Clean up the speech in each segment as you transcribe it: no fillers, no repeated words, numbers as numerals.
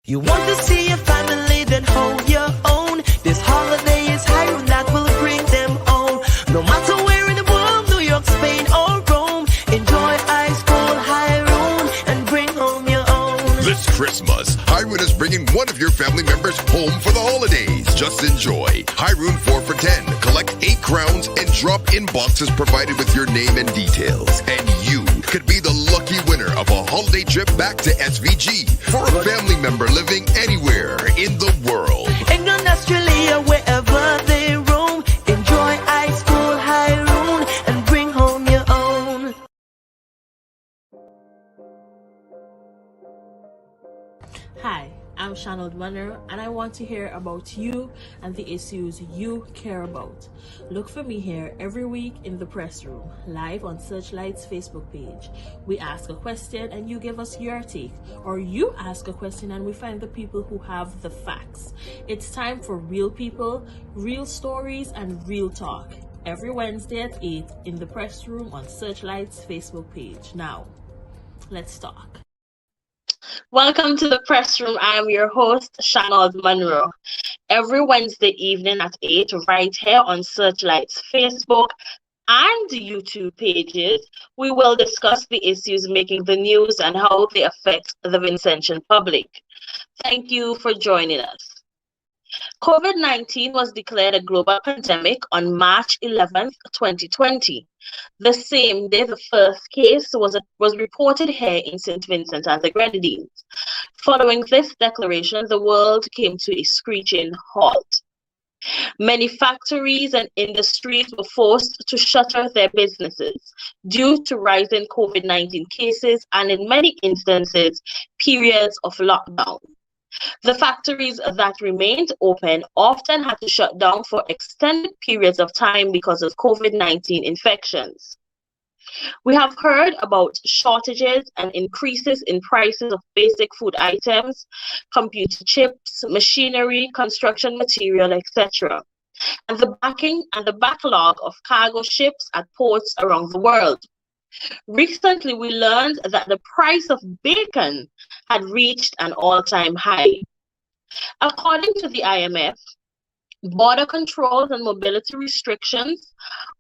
You want to see your family, then hold your own. This holiday is Hiram that will bring them home. No matter where in the world, New York, Spain, or Rome, enjoy ice cold Hiram and bring home your own. This Christmas, Hiram is bringing one of your family members home for the holidays. Just enjoy Hiram 4 for 10. Collect 8 crowns and drop in boxes provided with your name and details. And you could be the lucky winner of a holiday trip back to SVG for a family member living anywhere in the world. England, Australia, wherever they roam, enjoy ice cold Hiram and bring home your own. Hi, I'm Untitled Chapter, and I want to hear about you and the issues you care about. Look for me here every week in the press room, live on Searchlight's Facebook page. We ask a question and you give us your take, or you ask a question and we find the people who have the facts. It's time for real people, real stories, and real talk. Every Wednesday at 8 in the press room on Searchlight's Facebook page. Now, let's talk. Welcome to the press room. I am your host, Shanold Monroe. Every Wednesday evening at 8, right here on Searchlight's Facebook and YouTube pages, we will discuss the issues making the news and how they affect the Vincentian public. Thank you for joining us. COVID-19 was declared a global pandemic on March 11th, 2020. The same day, the first case was reported here in St Vincent and the Grenadines. Following this declaration, the world came to a screeching halt. Many factories and industries were forced to shutter their businesses due to rising COVID-19 cases and, in many instances, periods of lockdown. The factories that remained open often had to shut down for extended periods of time because of COVID-19 infections. We have heard about shortages and increases in prices of basic food items, computer chips, machinery, construction material, etc., and the backlog of cargo ships at ports around the world. Recently, we learned that the price of bacon had reached an all-time high. According to the IMF, border controls and mobility restrictions,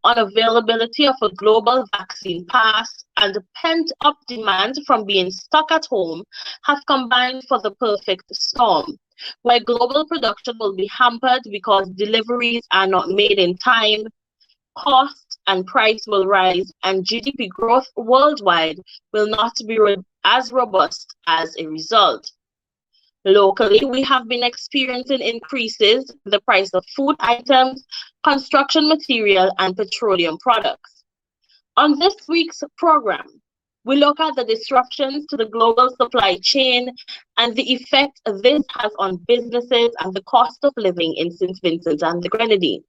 unavailability of a global vaccine pass, and the pent-up demand from being stuck at home have combined for the perfect storm, where global production will be hampered because deliveries are not made in time, cost and price will rise, and GDP growth worldwide will not be as robust as a result. Locally, we have been experiencing increases in the price of food items, construction material, and petroleum products. On this week's program, we look at the disruptions to the global supply chain and the effect this has on businesses and the cost of living in St Vincent and the Grenadines.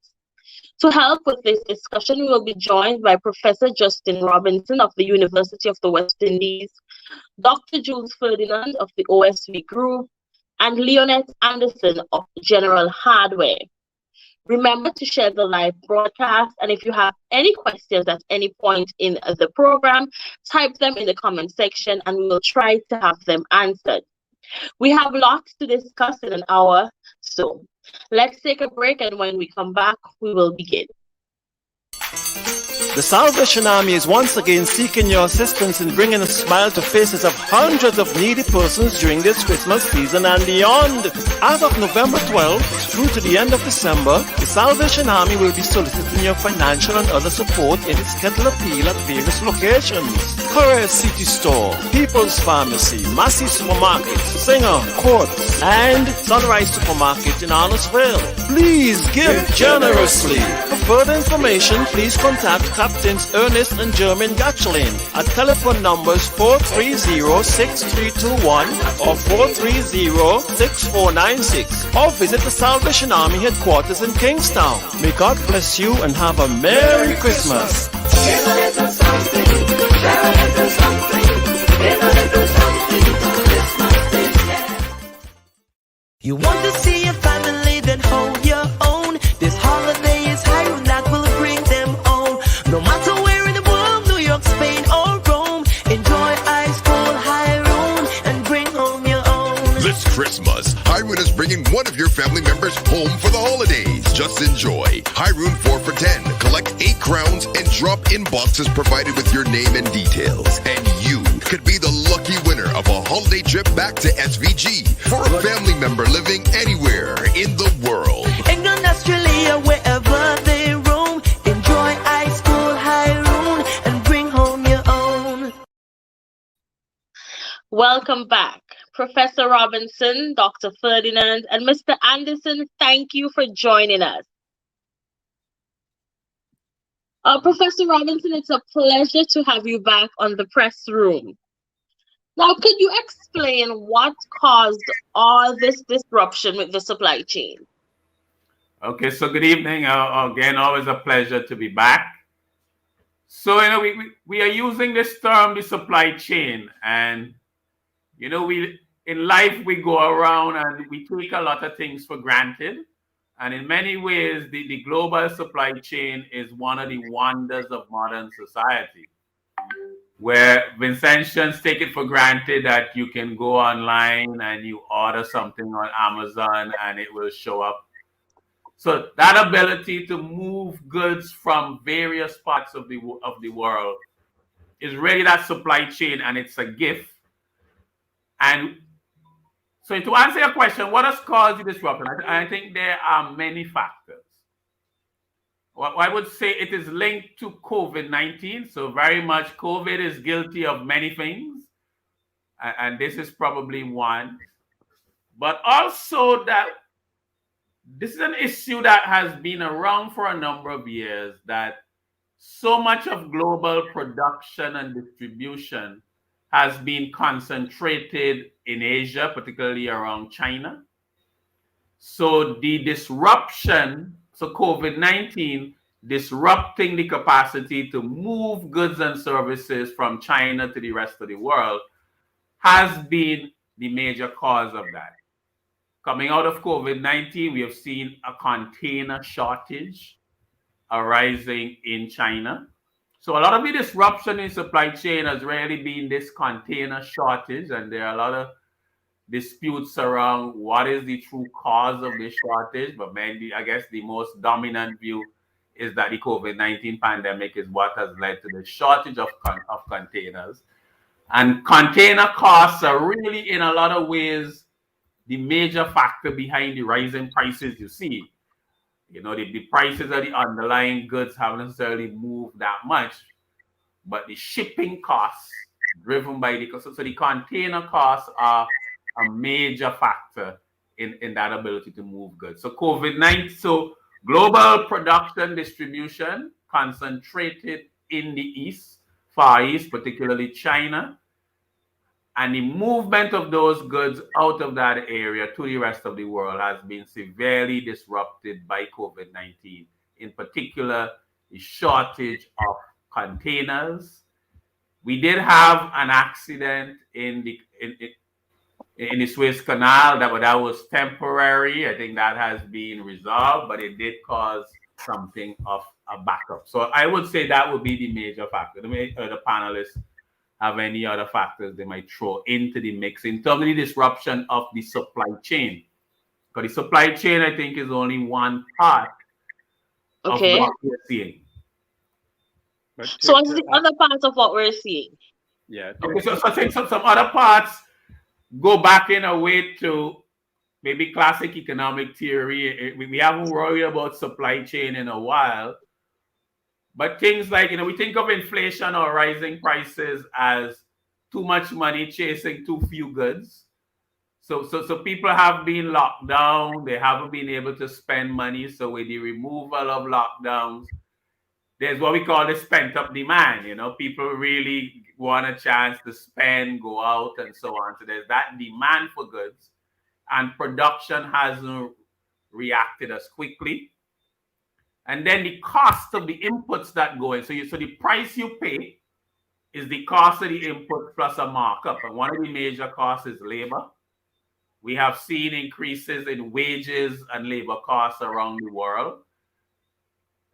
To help with this discussion, we will be joined by Professor Justin Robinson of the University of the West Indies, Dr. Jules Ferdinand of the OSV Group, and Leonette Anderson of General Hardware. Remember to share the live broadcast, and if you have any questions at any point in the program, type them in the comment section and we will try to have them answered. We have lots to discuss in an hour, so let's take a break, and when we come back, we will begin. The Salvation Army is once again seeking your assistance in bringing a smile to faces of hundreds of needy persons during this Christmas season and beyond. As of November 12th through to the end of December, the Salvation Army will be soliciting your financial and other support in its kettle appeal at various locations. Courier City Store, People's Pharmacy, Massey Supermarket, Singer, Courts, and Sunrise Supermarket in Arnoldville. Please give generously. For further information, please contact Captains Ernest and German Gatchlin at telephone numbers 430-6321 or 430-6496, or visit the Salvation Army headquarters in Kingstown. May God bless you and have a Merry Christmas. You want to see your family, then hold your own. This holiday is Hiram that will bring them home. No matter where in the world, New York, Spain, or Rome, enjoy ice cold Hiram and bring home your own. This Christmas, one of your family members home for the holidays. Just enjoy. Hyroon 4 for 10. Collect 8 crowns and drop in boxes provided with your name and details. And you could be the lucky winner of a holiday trip back to SVG for a family member living anywhere in the world. England, Australia, wherever they roam. Enjoy high school, Hyroon, and bring home your own. Welcome back. Professor Robinson, Dr. Ferdinand, and Mr. Anderson, thank you for joining us. Professor Robinson, it's a pleasure to have you back on the press room. Now, could you explain what caused all this disruption with the supply chain? Okay, so good evening. Again, always a pleasure to be back. So, we are using this term, the supply chain, and, in life, we go around and we take a lot of things for granted. And in many ways, the global supply chain is one of the wonders of modern society, where Vincentians take it for granted that you can go online and you order something on Amazon and it will show up. So that ability to move goods from various parts of the world is really that supply chain, and it's a gift. And so to answer your question, what has caused the disruption? I think there are many factors. Well, I would say it is linked to COVID-19. So very much COVID is guilty of many things. And this is probably one. But also that this is an issue that has been around for a number of years, that so much of global production and distribution has been concentrated in Asia, particularly around China. So the disruption, so COVID-19 disrupting the capacity to move goods and services from China to the rest of the world has been the major cause of that. Coming out of COVID-19, we have seen a container shortage arising in China. So a lot of the disruption in supply chain has really been this container shortage, and there are a lot of disputes around what is the true cause of this shortage. But maybe, I guess, the most dominant view is that the COVID-19 pandemic is what has led to the shortage of containers. And container costs are really, in a lot of ways, the major factor behind the rising prices you see. The prices of the underlying goods haven't necessarily moved that much, but the shipping costs driven by so the container costs are a major factor in that ability to move goods. So COVID-19, so global production distribution concentrated in the East, Far East, particularly China, and the movement of those goods out of that area to the rest of the world has been severely disrupted by COVID-19. In particular, the shortage of containers. We did have an accident in the Suez Canal that was temporary. I think that has been resolved, but it did cause something of a backup. So I would say that would be the major factor. The panelists have any other factors they might throw into the mix in terms of the disruption of the supply chain. Because the supply chain, I think, is only one part of what we're seeing. So what's the other part of what we're seeing? Yeah. Okay, so I think some other parts go back in a way to maybe classic economic theory. We haven't worried about supply chain in a while. But things like, we think of inflation or rising prices as too much money chasing too few goods. So people have been locked down. They haven't been able to spend money. So with the removal of lockdowns, there's what we call the pent up demand. People really want a chance to spend, go out, and so on. So there's that demand for goods, and production hasn't reacted as quickly. And then the cost of the inputs that go in. So the price you pay is the cost of the input plus a markup. And one of the major costs is labor. We have seen increases in wages and labor costs around the world.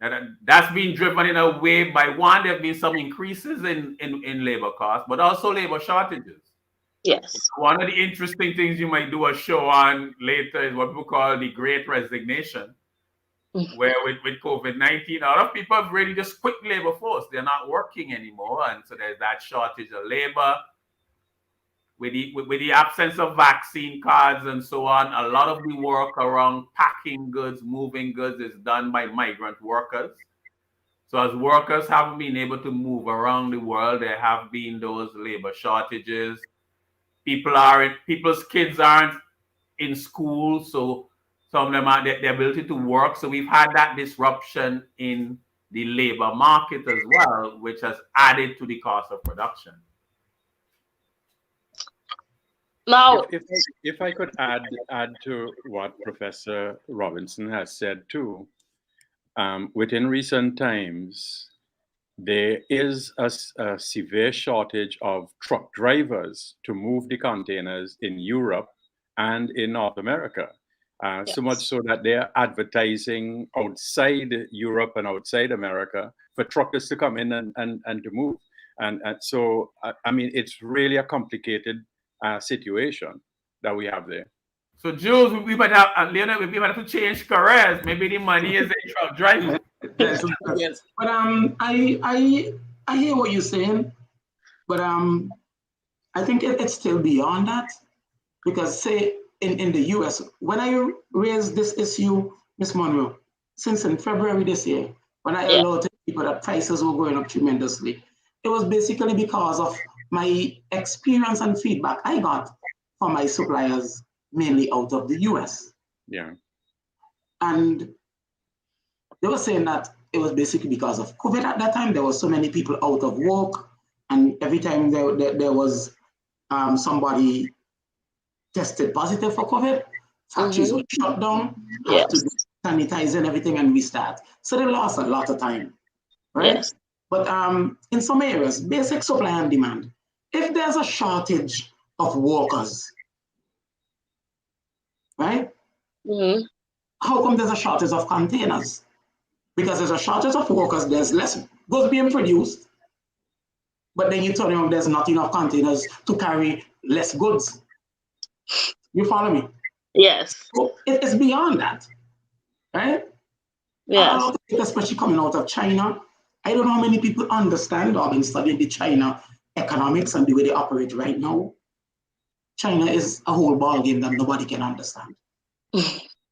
And that's been driven in a way by, one, there have been some increases in labor costs, but also labor shortages. Yes. One of the interesting things you might do a show on later is what people call the Great Resignation, where with COVID-19, a lot of people have really just quit labor force. They're not working anymore. And so there's that shortage of labor. With the absence of vaccine cards and so on, a lot of the work around packing goods, moving goods is done by migrant workers. So as workers haven't been able to move around the world, there have been those labor shortages. People's kids aren't in school, so some of them are the ability to work. So we've had that disruption in the labor market as well, which has added to the cost of production. Now, if I could add to what Professor Robinson has said too, within recent times, there is a severe shortage of truck drivers to move the containers in Europe and in North America. So much so that they're advertising outside Europe and outside America for truckers to come in and to move. And so, I mean, it's really a complicated situation that we have there. So, Jules, we might have, Leonard, we might have to change careers. Maybe the money is in truck driving. Yes, but I hear what you're saying, but I think it's still beyond that, because say in the US, when I raised this issue, Ms. Monroe, since in February this year, when I alerted people that prices were going up tremendously, it was basically because of my experience and feedback I got from my suppliers, mainly out of the US. Yeah. And they were saying that it was basically because of COVID at that time. There were so many people out of work, and every time there was somebody tested positive for COVID, factories were shut down, had to sanitize and everything and restart. So they lost a lot of time, right? Yes. But in some areas, basic supply and demand, if there's a shortage of workers, right? How come there's a shortage of containers? Because there's a shortage of workers, there's less goods being produced, but then you turn around, there's not enough containers to carry less goods. You follow me? Yes. So it's beyond that, right? Yes. Especially coming out of China. I don't know how many people understand or have been studying the China economics and the way they operate right now. China is a whole ballgame that nobody can understand.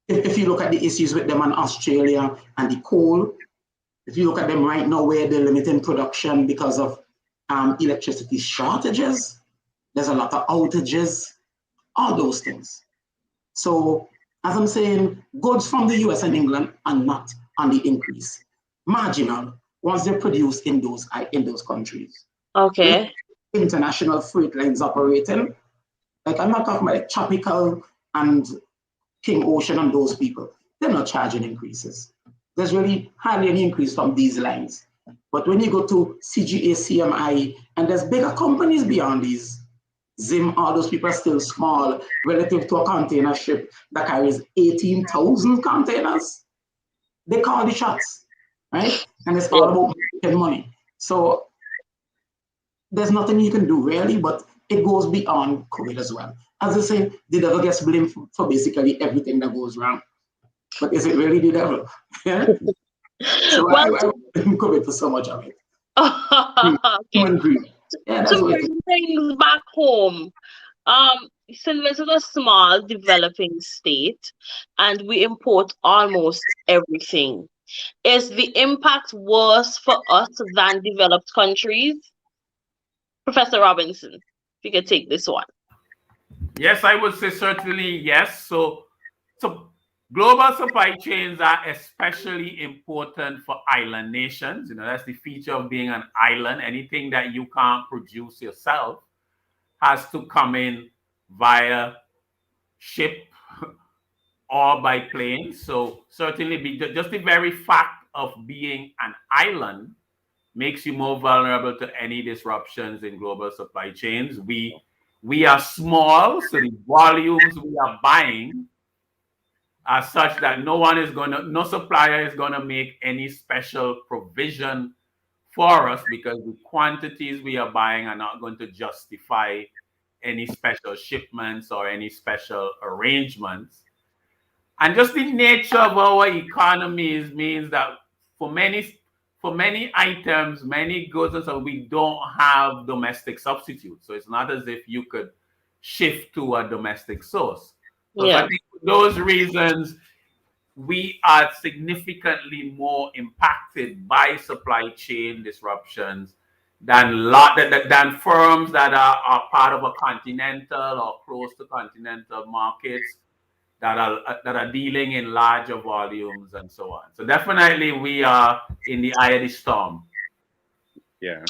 If you look at the issues with them in Australia and the coal, if you look at them right now where they're limiting production because of electricity shortages, there's a lot of outages, all those things. So as I'm saying, goods from the US and England are not on the increase. Marginal once they're produced in those countries. Okay. With international freight lines operating, like I'm not talking about like Tropical and King Ocean and those people. They're not charging increases. There's really hardly any increase from these lines. But when you go to CGA, CMI, and there's bigger companies beyond these, Zim, all those people are still small relative to a container ship that carries 18,000 containers. They call the shots, right? And it's all about making money. So there's nothing you can do really, but it goes beyond COVID as well. As I say, the devil gets blamed for basically everything that goes wrong. But is it really the devil? Yeah? So Well, I blame COVID for so much of it. okay. Yeah, that's To what it is. bring things back home, St. Vincent is a small developing state, and we import almost everything. Is the impact worse for us than developed countries? Professor Robinson, if you could take this one. Yes, I would say certainly yes. So global supply chains are especially important for island nations. You know, that's the feature of being an island. Anything that you can't produce yourself has to come in via ship or by plane. So certainly just the very fact of being an island makes you more vulnerable to any disruptions in global supply chains. We are small, so the volumes we are buying are such that no supplier is gonna make any special provision for us because the quantities we are buying are not going to justify any special shipments or any special arrangements. And just the nature of our economies means that for many items, many goods, and so we don't have domestic substitutes. So it's not as if you could shift to a domestic source. So I think for those reasons, we are significantly more impacted by supply chain disruptions than firms that are part of a continental or close to continental markets that are dealing in larger volumes and so on. So definitely we are in the eye of the storm. Yeah.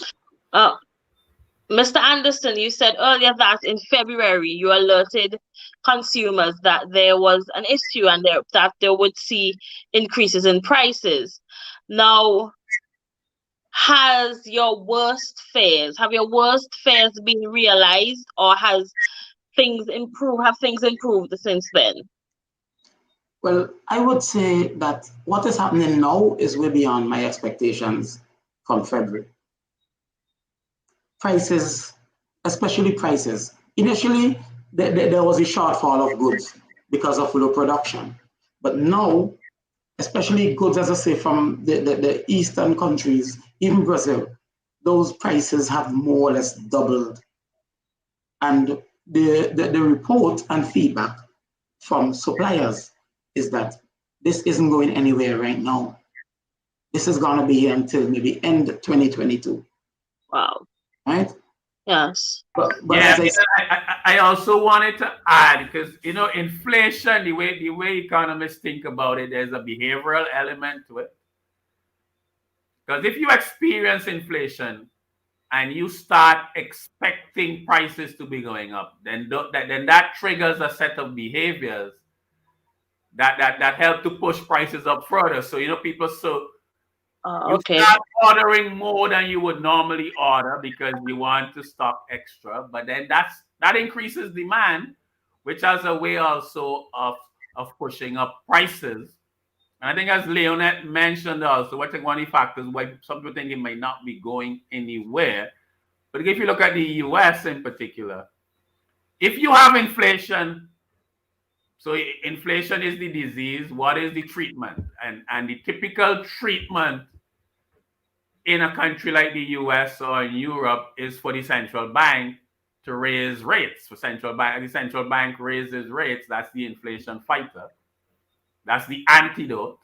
Mr. Anderson, you said earlier that in February you alerted consumers that there was an issue and that they would see increases in prices. Now, have your worst fears been realized, or have things improved since then? Well, I would say that what is happening now is way beyond my expectations from February. Prices, especially prices. Initially, there was a shortfall of goods because of low production. But now, especially goods, as I say, from the eastern countries, even Brazil, those prices have more or less doubled. And the report and feedback from suppliers is that this isn't going anywhere right now. This is going to be here until maybe end 2022. Wow. Right? Yes. But yeah, I also wanted to add, because inflation, the way economists think about it, there's a behavioral element to it. Because if you experience inflation and you start expecting prices to be going up, then that triggers a set of behaviors that help to push prices up further. So people you start ordering more than you would normally order because you want to stock extra, but then that increases demand, which has a way also of pushing up prices. And I think, as Leonette mentioned also, I think one of the factors why some people think it might not be going anywhere. But if you look at the US in particular, if you have inflation, so inflation is the disease, what is the treatment? And the typical treatment in a country like the US or in Europe is for the central bank to raise rates. The central bank raises rates, that's the inflation fighter. That's the antidote.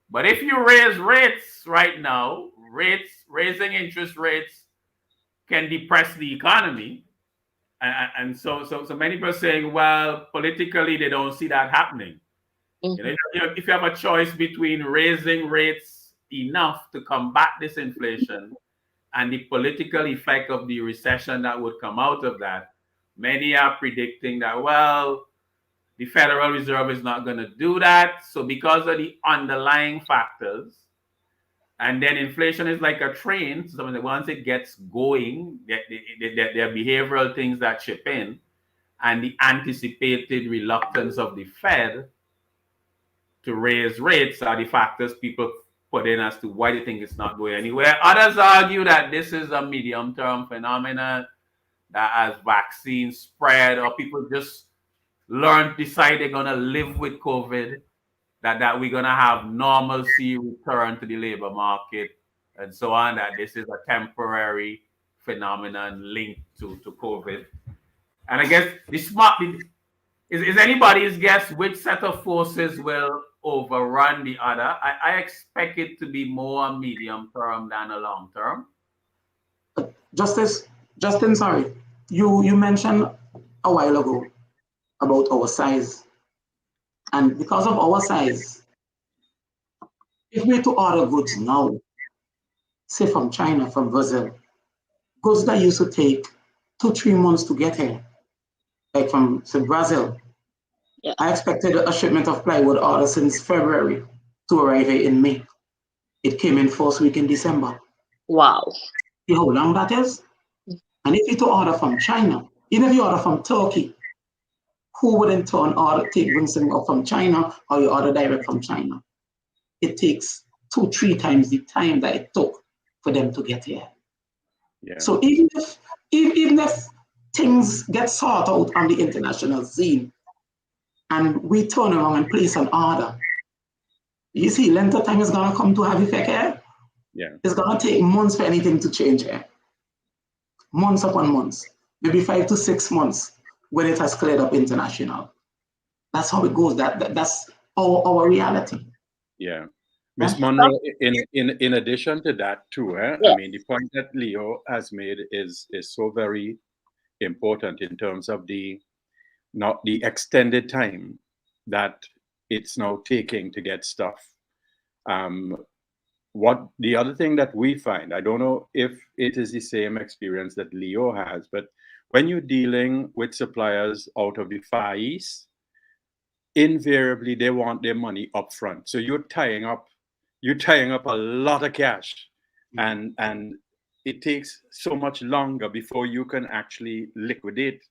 But if you raise rates right now, raising interest rates can depress the economy. And so many people are saying, well, politically, they don't see that happening. If you have a choice between raising rates enough to combat this inflation and the political effect of the recession that would come out of that, many are predicting that, well, the Federal Reserve is not going to do that. So because of the underlying factors, and then inflation is like a train. So once it gets going, there are behavioral things that chip in, and the anticipated reluctance of the Fed to raise rates are the factors people put in as to why they think it's not going anywhere. Others argue that this is a medium-term phenomenon, that as vaccines spread or people just decide they're going to live with COVID, that we're going to have normalcy return to the labor market and so on, that this is a temporary phenomenon linked to COVID. And I guess is anybody's guess which set of forces will overrun the other. I expect it to be more medium term than a long term. Justin, sorry. You mentioned a while ago about our size. And because of our size, if we were to order goods now, say from China, from Brazil, goods that used to take 2-3 months to get here, like from, say, Brazil, yeah. I expected a shipment of plywood order since February to arrive here in May. It came in first week in December. Wow. See how long that is? And if you to order from China, even if you order from Turkey, who would in turn bring something up from China, or you order direct from China? It takes 2-3 times the time that it took for them to get here. Yeah. So even if things get sorted out on the international scene and we turn around and place an order, you see, length of time is going to come to have effect here. Yeah. It's going to take months for anything to change here. Months upon months, maybe 5 to 6 months when it has cleared up international. That's how it goes. That's our reality. Yeah. Ms. Monroe, in addition to that too, I mean, the point that Leo has made is so very important in terms of the extended time that it's now taking to get stuff. What the other thing that we find, I don't know if it is the same experience that Leo has, but when you're dealing with suppliers out of the Far East, invariably they want their money up front. So you're tying up a lot of cash, and it takes so much longer before you can actually liquidate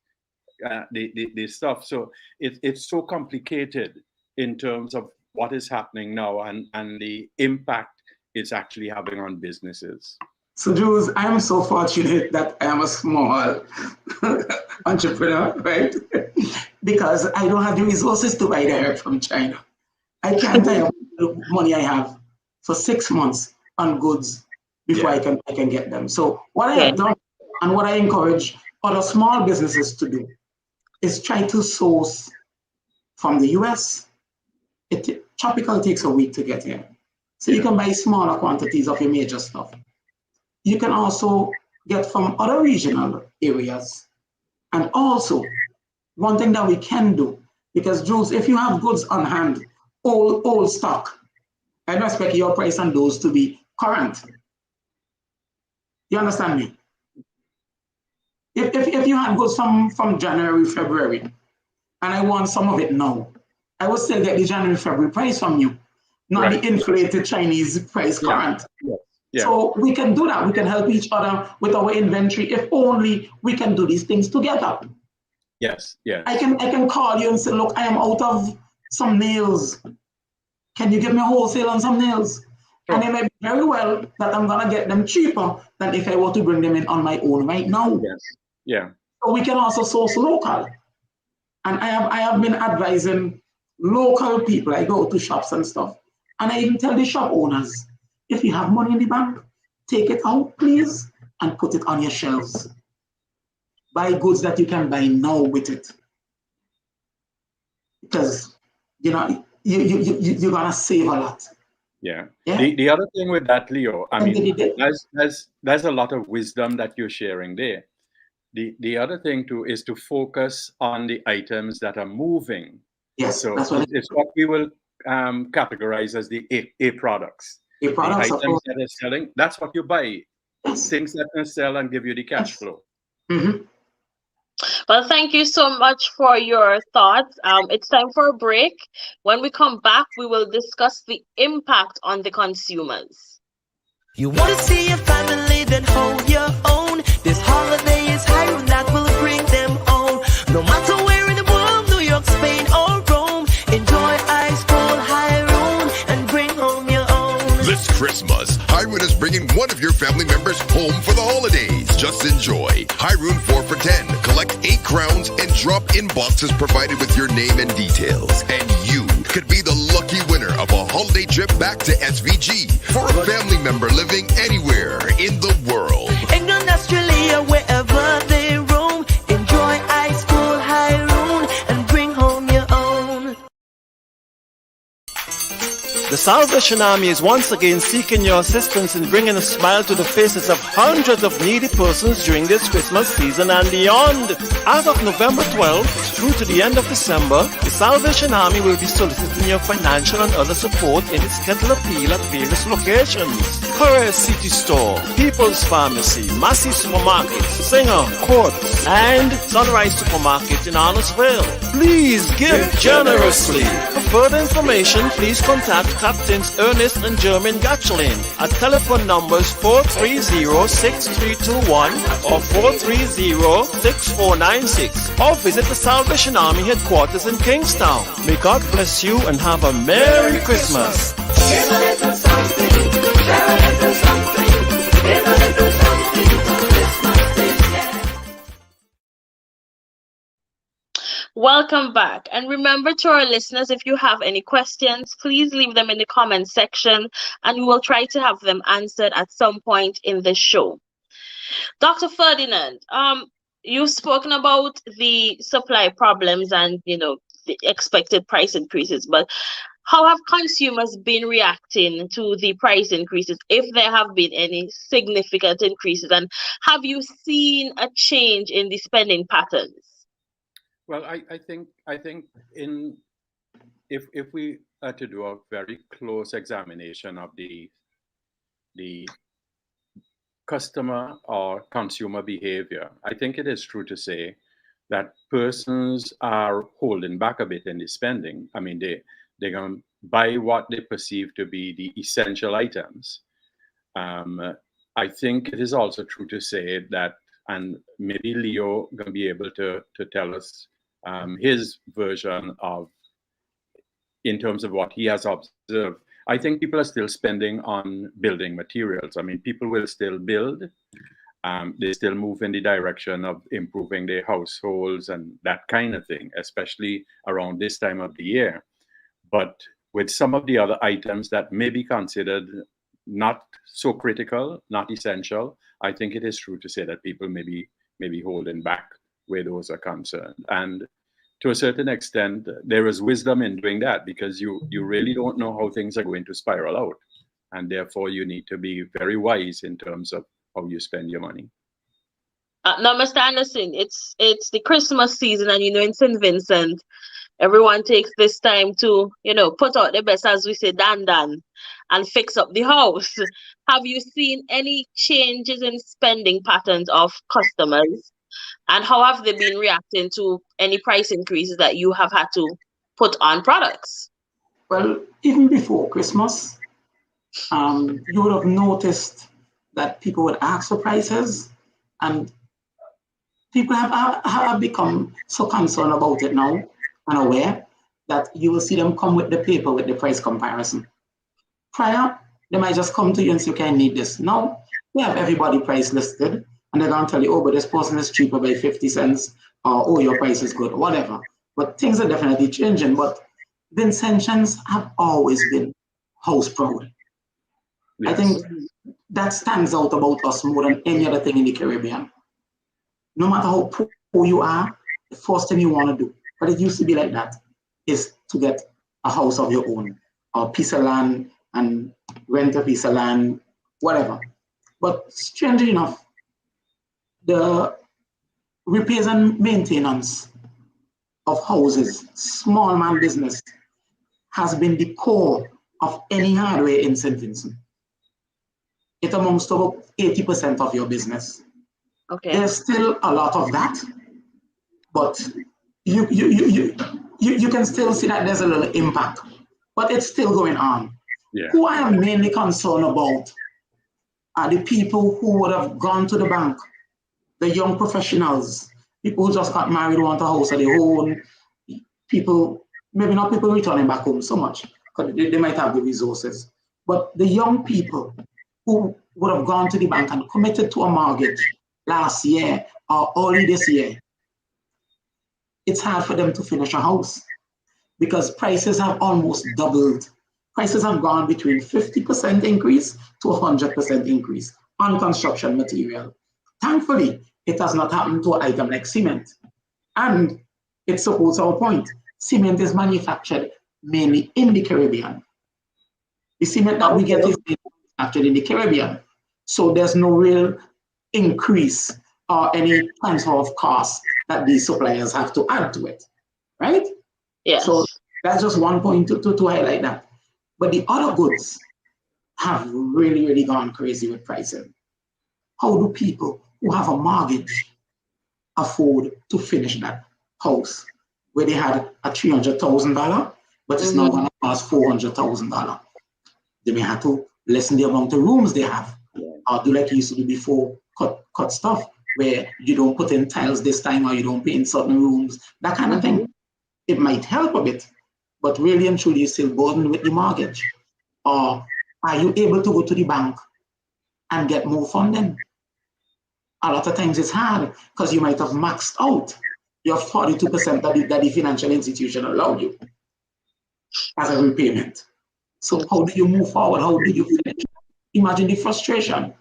the stuff. So it's so complicated in terms of what is happening now and the impact it's actually having on businesses. So Jules, I'm so fortunate that I am a small entrepreneur, right? Because I don't have the resources to buy direct from China. I can't tie up the money I have for 6 months on goods before I can get them. So what I have done and what I encourage other small businesses to do is try to source from the US. Tropical takes a week to get here. So you can buy smaller quantities of your major stuff. You can also get from other regional areas. And also, one thing that we can do, because Jules, if you have goods on hand, old stock, I expect your price on those to be current. You understand me? If you have goods from January, February, and I want some of it now, I will still get the January, February price from you, not the inflated Chinese price current. Yeah. So we can do that. We can help each other with our inventory if only we can do these things together. Yes. I can call you and say, look, I am out of some nails. Can you give me a wholesale on some nails? Sure. And it may be very well that I'm gonna get them cheaper than if I were to bring them in on my own right now. Yes. Yeah. So we can also source local. And I have been advising local people. I go to shops and stuff. And I even tell the shop owners, if you have money in the bank, take it out, please, and put it on your shelves. Buy goods that you can buy now with it. Because, you're gonna save a lot. Yeah. The other thing with that, Leo, I mean, there's a lot of wisdom that you're sharing there. The other thing too is to focus on the items that are moving. Yes, so that's what it's what we will categorize as the A products. The items that are selling, that's what you buy. Yes. Things that can sell and give you the cash flow. Mm-hmm. Well, thank you so much for your thoughts. It's time for a break. When we come back, we will discuss the impact on the consumers. You want to see your family, then hold your own. This holiday is Hiram that will bring them on. No matter where in the world, New York, Spain, or Rome, enjoy ice cold Hiram and bring home your own. This Christmas, Hiram is bringing one of your family members home for the holidays. Just enjoy Hiram 4 for 10. Collect 8 crowns and drop in boxes provided with your name and details. And you could be the lucky winner of a holiday trip back to SVG for a family member living anywhere in the world. England, Australia, wherever they roam, enjoy ice cold Hiram and bring home your own. The Salvation Army is once again seeking your assistance in bringing a smile to the faces of hundreds of needy persons during this Christmas season and beyond. As of November 12th through to the end of December, the Salvation Army will be soliciting your financial and other support in its kettle appeal at various locations. Courier City Store, People's Pharmacy, Massey Supermarket, Singer, Courts, and Sunrise Supermarket in Arnorsville. Please give generously. For further information, please contact Captains Ernest and Jermaine Gatchelin at telephone numbers 430-6321 or 430-6496 or visit the Salvation Army headquarters in Kingstown. May God bless you and have a Merry Christmas. Welcome back. And remember to our listeners, if you have any questions, please leave them in the comment section and we will try to have them answered at some point in the show. Dr. Ferdinand, you've spoken about the supply problems and, the expected price increases, but how have consumers been reacting to the price increases, if there have been any significant increases? And have you seen a change in the spending patterns? Well, I think if we are to do a very close examination of the customer or consumer behavior, I think it is true to say that persons are holding back a bit in the spending. I mean, they're going to buy what they perceive to be the essential items. I think it is also true to say that, and maybe Leo going to be able to tell us his version of, in terms of what he has observed. I think people are still spending on building materials. I mean, people will still build. They still move in the direction of improving their households and that kind of thing, especially around this time of the year. But with some of the other items that may be considered not so critical, not essential, I think it is true to say that people may be holding back where those are concerned. And to a certain extent, there is wisdom in doing that, because you really don't know how things are going to spiral out. And therefore, you need to be very wise in terms of how you spend your money. Now, Mr. Anderson, it's the Christmas season, and in St. Vincent, everyone takes this time to, put out the best, as we say, dan, and fix up the house. Have you seen any changes in spending patterns of customers? And how have they been reacting to any price increases that you have had to put on products? Well, even before Christmas, you would have noticed that people would ask for prices, and people have become so concerned about it now and aware that you will see them come with the paper with the price comparison. Prior, they might just come to you and say, okay, I need this. Now, they have everybody price listed, and they're going to tell you, oh, but this person is cheaper by 50 cents, or oh, your price is good, or whatever. But things are definitely changing. But Vincentians have always been house proud. Yes. I think that stands out about us more than any other thing in the Caribbean. No matter how poor you are, the first thing you want to do, but it used to be like that, is to get a house of your own, or a piece of land, and rent a piece of land, whatever. But strangely enough, the repairs and maintenance of houses, small man business, has been the core of any hardware in St. Vincent. It amounts to about 80% of your business. Okay. There's still a lot of that, but you can still see that there's a little impact, but it's still going on. Yeah. Who I am mainly concerned about are the people who would have gone to the bank, the young professionals, people who just got married, want a house of their own, people, maybe not people returning back home so much, because they might have the resources, but the young people who would have gone to the bank and committed to a mortgage last year or early this year, it's hard for them to finish a house because prices have almost doubled. Prices have gone between 50% increase to 100% increase on construction material. Thankfully, it has not happened to an item like cement. And it supports our point. Cement is manufactured mainly in the Caribbean. The cement that we get is manufactured in the Caribbean. So there's no real increase or any transfer of costs that these suppliers have to add to it, right? Yes. So that's just one point to highlight that. But the other goods have really, really gone crazy with pricing. How do people who have a mortgage afford to finish that house where they had a $300,000, but it's now going to cost $400,000? They may have to lessen the amount of rooms they have, or do like you used to do before, cut stuff where you don't put in tiles this time, or you don't put in certain rooms, that kind of thing. It might help a bit, but really and truly you're still burdened with the mortgage. Or are you able to go to the bank and get more funding? A lot of times it's hard because you might have maxed out you have 42% that the financial institution allowed you as a repayment. So how do you move forward? How do you finish? Imagine the frustration,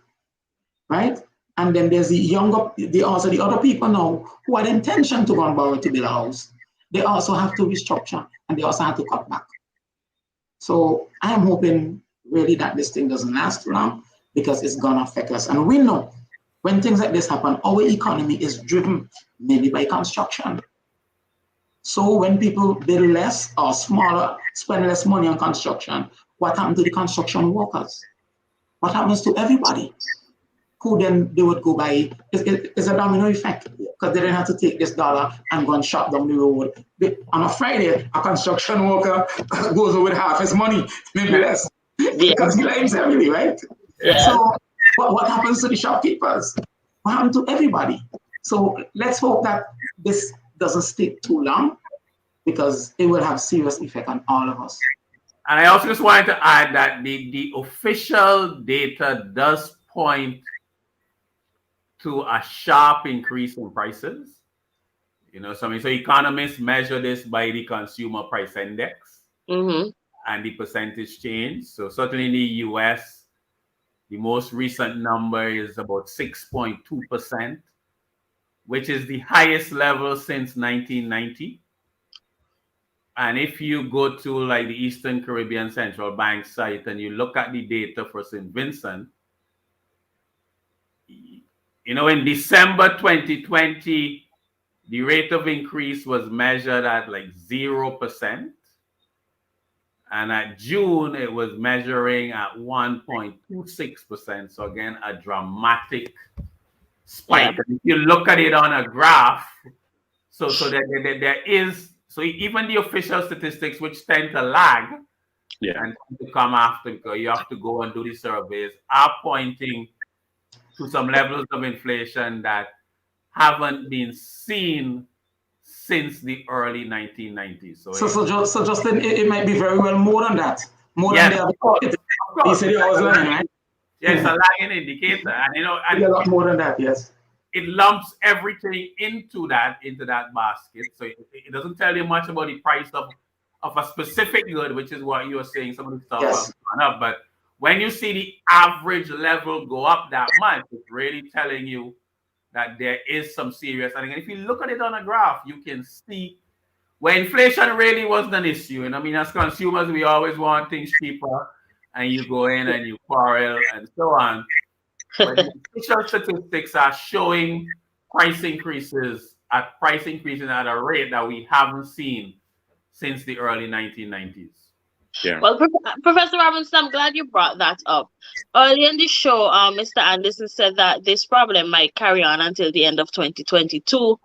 right? And then there's the other people now who had intention to go and borrow to build a house. They also have to restructure and they also have to cut back. So I am hoping really that this thing doesn't last too long because it's gonna affect us. And we know when things like this happen, our economy is driven mainly by construction. So when people build less or smaller, spend less money on construction, what happens to the construction workers? What happens to everybody? Who then they would go by, it's a domino effect because they didn't have to take this dollar and go and shop down the road. On a Friday, a construction worker goes with half his money, maybe less, because he lives heavily, right? Yeah. So what happens to the shopkeepers? What happens to everybody? So let's hope that this doesn't stay too long because it will have serious effect on all of us. And I also just wanted to add that the official data does point to a sharp increase in prices. You know, so economists measure this by the consumer price index and the percentage change. So certainly in the US, the most recent number is about 6.2%, which is the highest level since 1990. And if you go to like the Eastern Caribbean Central Bank site and you look at the data for St. Vincent, you know, in December 2020, the rate of increase was measured at like 0%. And at June, it was measuring at 1.26%. So again, a dramatic spike. Yeah. If you look at it on a graph, so there is, so even the official statistics, which tend to lag and to come after, because you have to go and do the surveys, are pointing to some levels of inflation that haven't been seen since the early 1990s. So Justin, it might be very well more than that. More than that. You said I was lying, right? Yes, a lagging indicator. And you know, and a lot more than that, yes. It lumps everything into that basket. So it doesn't tell you much about the price of a specific good, which is what you are saying, some of the stuff has gone up. But when you see the average level go up that much, it's really telling you that there is some serious. And if you look at it on a graph, you can see where inflation really wasn't an issue. And I mean, as consumers, we always want things cheaper, and you go in and you quarrel and so on. But the official statistics are showing price increases at a rate that we haven't seen since the early 1990s. Yeah. Well, Professor Robinson, I'm glad you brought that up. Earlier in the show, Mr. Anderson said that this problem might carry on until the end of 2022.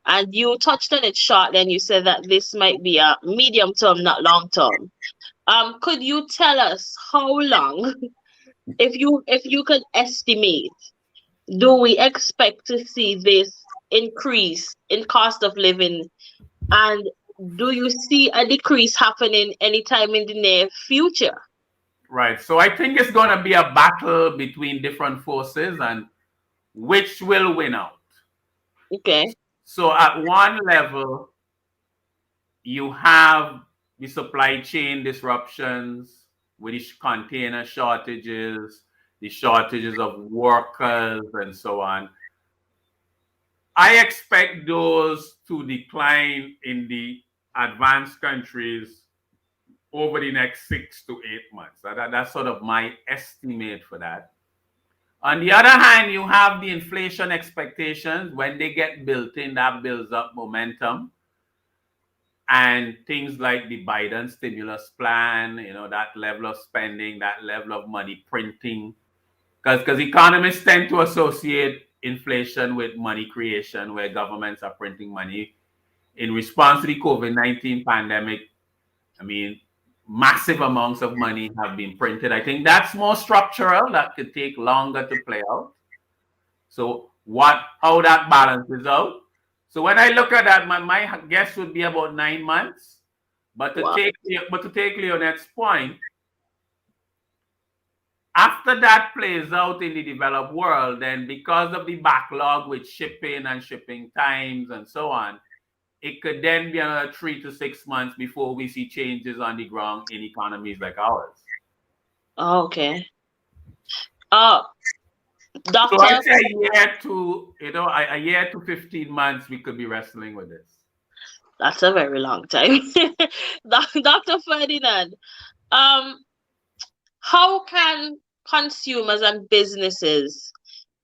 And you touched on it shortly, and you said that this might be a medium term, not long term. Could you tell us how long, if you could estimate, do we expect to see this increase in cost of living? And do you see a decrease happening anytime in the near future? Right. So I think it's going to be a battle between different forces and which will win out. Okay. So at one level, you have the supply chain disruptions with the container shortages, the shortages of workers, and so on. I expect those to decline in the advanced countries over the next 6 to 8 months. That's sort of my estimate for that. On the other hand, you have the inflation expectations. When they get built in, that builds up momentum. And things like the Biden stimulus plan, you know, that level of spending, that level of money printing. Because economists tend to associate inflation with money creation, where governments are printing money. In response to the COVID-19 pandemic, I mean, massive amounts of money have been printed. I think that's more structural. That could take longer to play out. So how that balances out. So when I look at that, my guess would be about 9 months. But to take Leonette's point, after that plays out in the developed world, then because of the backlog with shipping and shipping times and so on, it could then be another 3 to 6 months before we see changes on the ground in economies like ours. Okay. So I Doctor, say a year to 15 months, we could be wrestling with this. that's a very long time. Dr. Ferdinand, um, how can consumers and businesses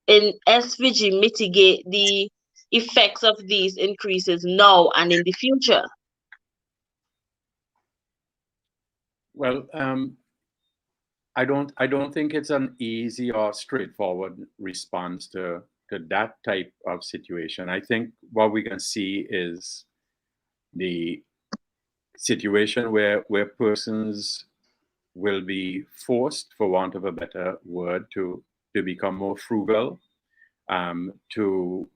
in SVG mitigate the effects of these increases now and in the future? Well, I don't think it's an easy or straightforward response to that type of situation. I think what we can see is the situation where persons will be forced, for want of a better word, to become more frugal, to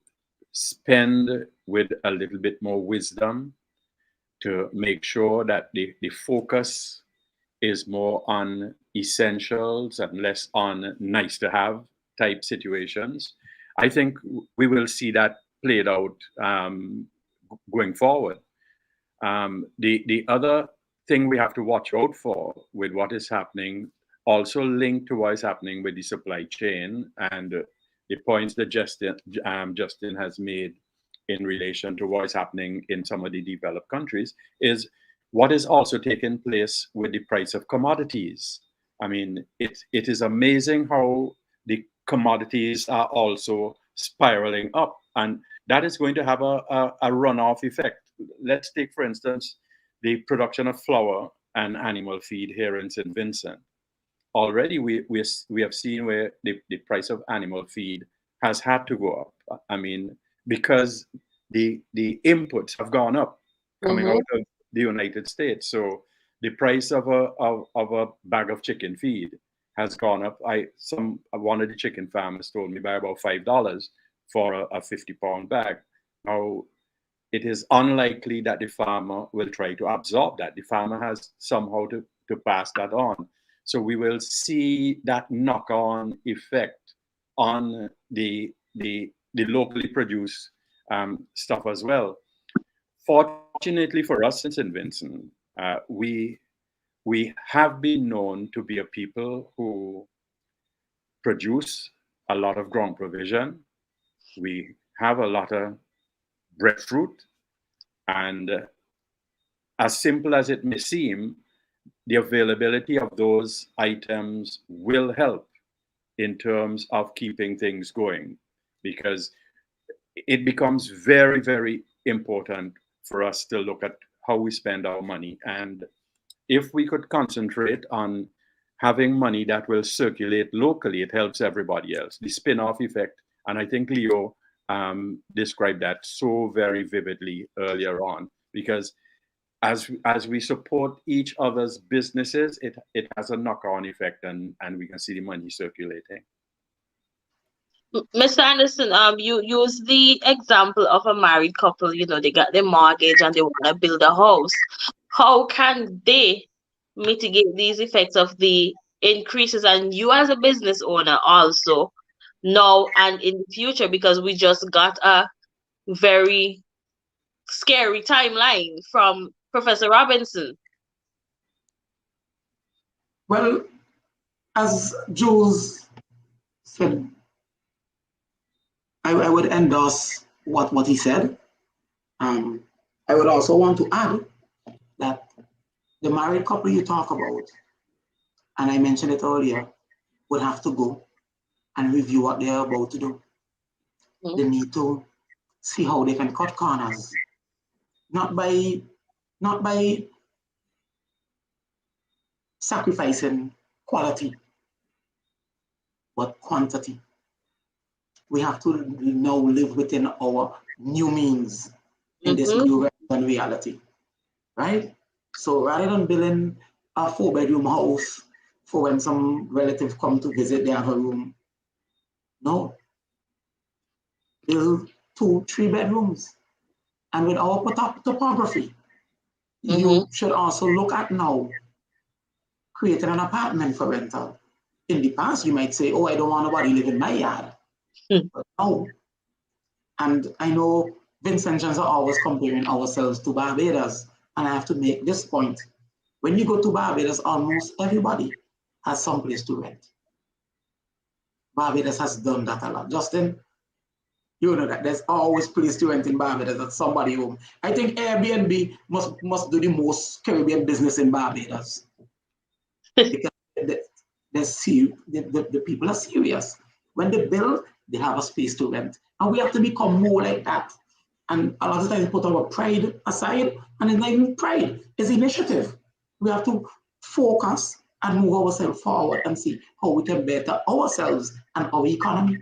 spend with a little bit more wisdom, to make sure that the focus is more on essentials and less on nice to have type situations. I think we will see that played out going forward. The other thing we have to watch out for with what is happening, also linked to what is happening with the supply chain and the points that Justin has made in relation to what is happening in some of the developed countries, is what is also taking place with the price of commodities. I mean, it is amazing how the commodities are also spiraling up, and that is going to have a runoff effect. Let's take, for instance, the production of flour and animal feed here in St. Vincent. Already we have seen where the price of animal feed has had to go up. I mean, because the inputs have gone up coming out of the United States. So the price of a bag of chicken feed has gone up. One of the chicken farmers told me by about $5 for a 50-pound bag. Now, it is unlikely that the farmer will try to absorb that. The farmer has somehow to pass that on. So we will see that knock-on effect on the locally produced stuff as well. Fortunately for us in St. Vincent, we have been known to be a people who produce a lot of ground provision. We have a lot of breadfruit, and as simple as it may seem, the availability of those items will help in terms of keeping things going, because it becomes very, very important for us to look at how we spend our money. And if we could concentrate on having money that will circulate locally, it helps everybody else. The spin-off effect, and I think Leo described that so very vividly earlier on, because as we support each other's businesses, it has a knock-on effect, and we can see the money circulating. Mr. Anderson, you use the example of a married couple. They got their mortgage and they want to build a house. How can they mitigate these effects of the increases, and you as a business owner also, now and in the future, because we just got a very scary timeline from Professor Robinson? Well, as Jules said, I would endorse what he said. I would also want to add that the married couple you talk about, and I mentioned it earlier, would have to go and review what they're about to do. They need to see how they can cut corners, not by sacrificing quality, but quantity. We have to now live within our new means in this new reality, right? So rather than building a 4-bedroom house for when some relative come to visit, they have a room. No, build 2-3 bedrooms. And with our topography, you should also look at now creating an apartment for rental. In the past, you might say, oh, I don't want nobody live in my yard. But no. And I know Vincentians are always comparing ourselves to Barbados. And I have to make this point. When you go to Barbados, almost everybody has some place to rent. Barbados has done that a lot. Justin, you know that there's always place to rent in Barbados at somebody home. I think Airbnb must do the most Caribbean business in Barbados. Because the people are serious. When they build, they have a space to rent. And we have to become more like that. And a lot of times we put our pride aside, and it's not even pride, it's initiative. We have to focus and move ourselves forward and see how we can better ourselves and our economy.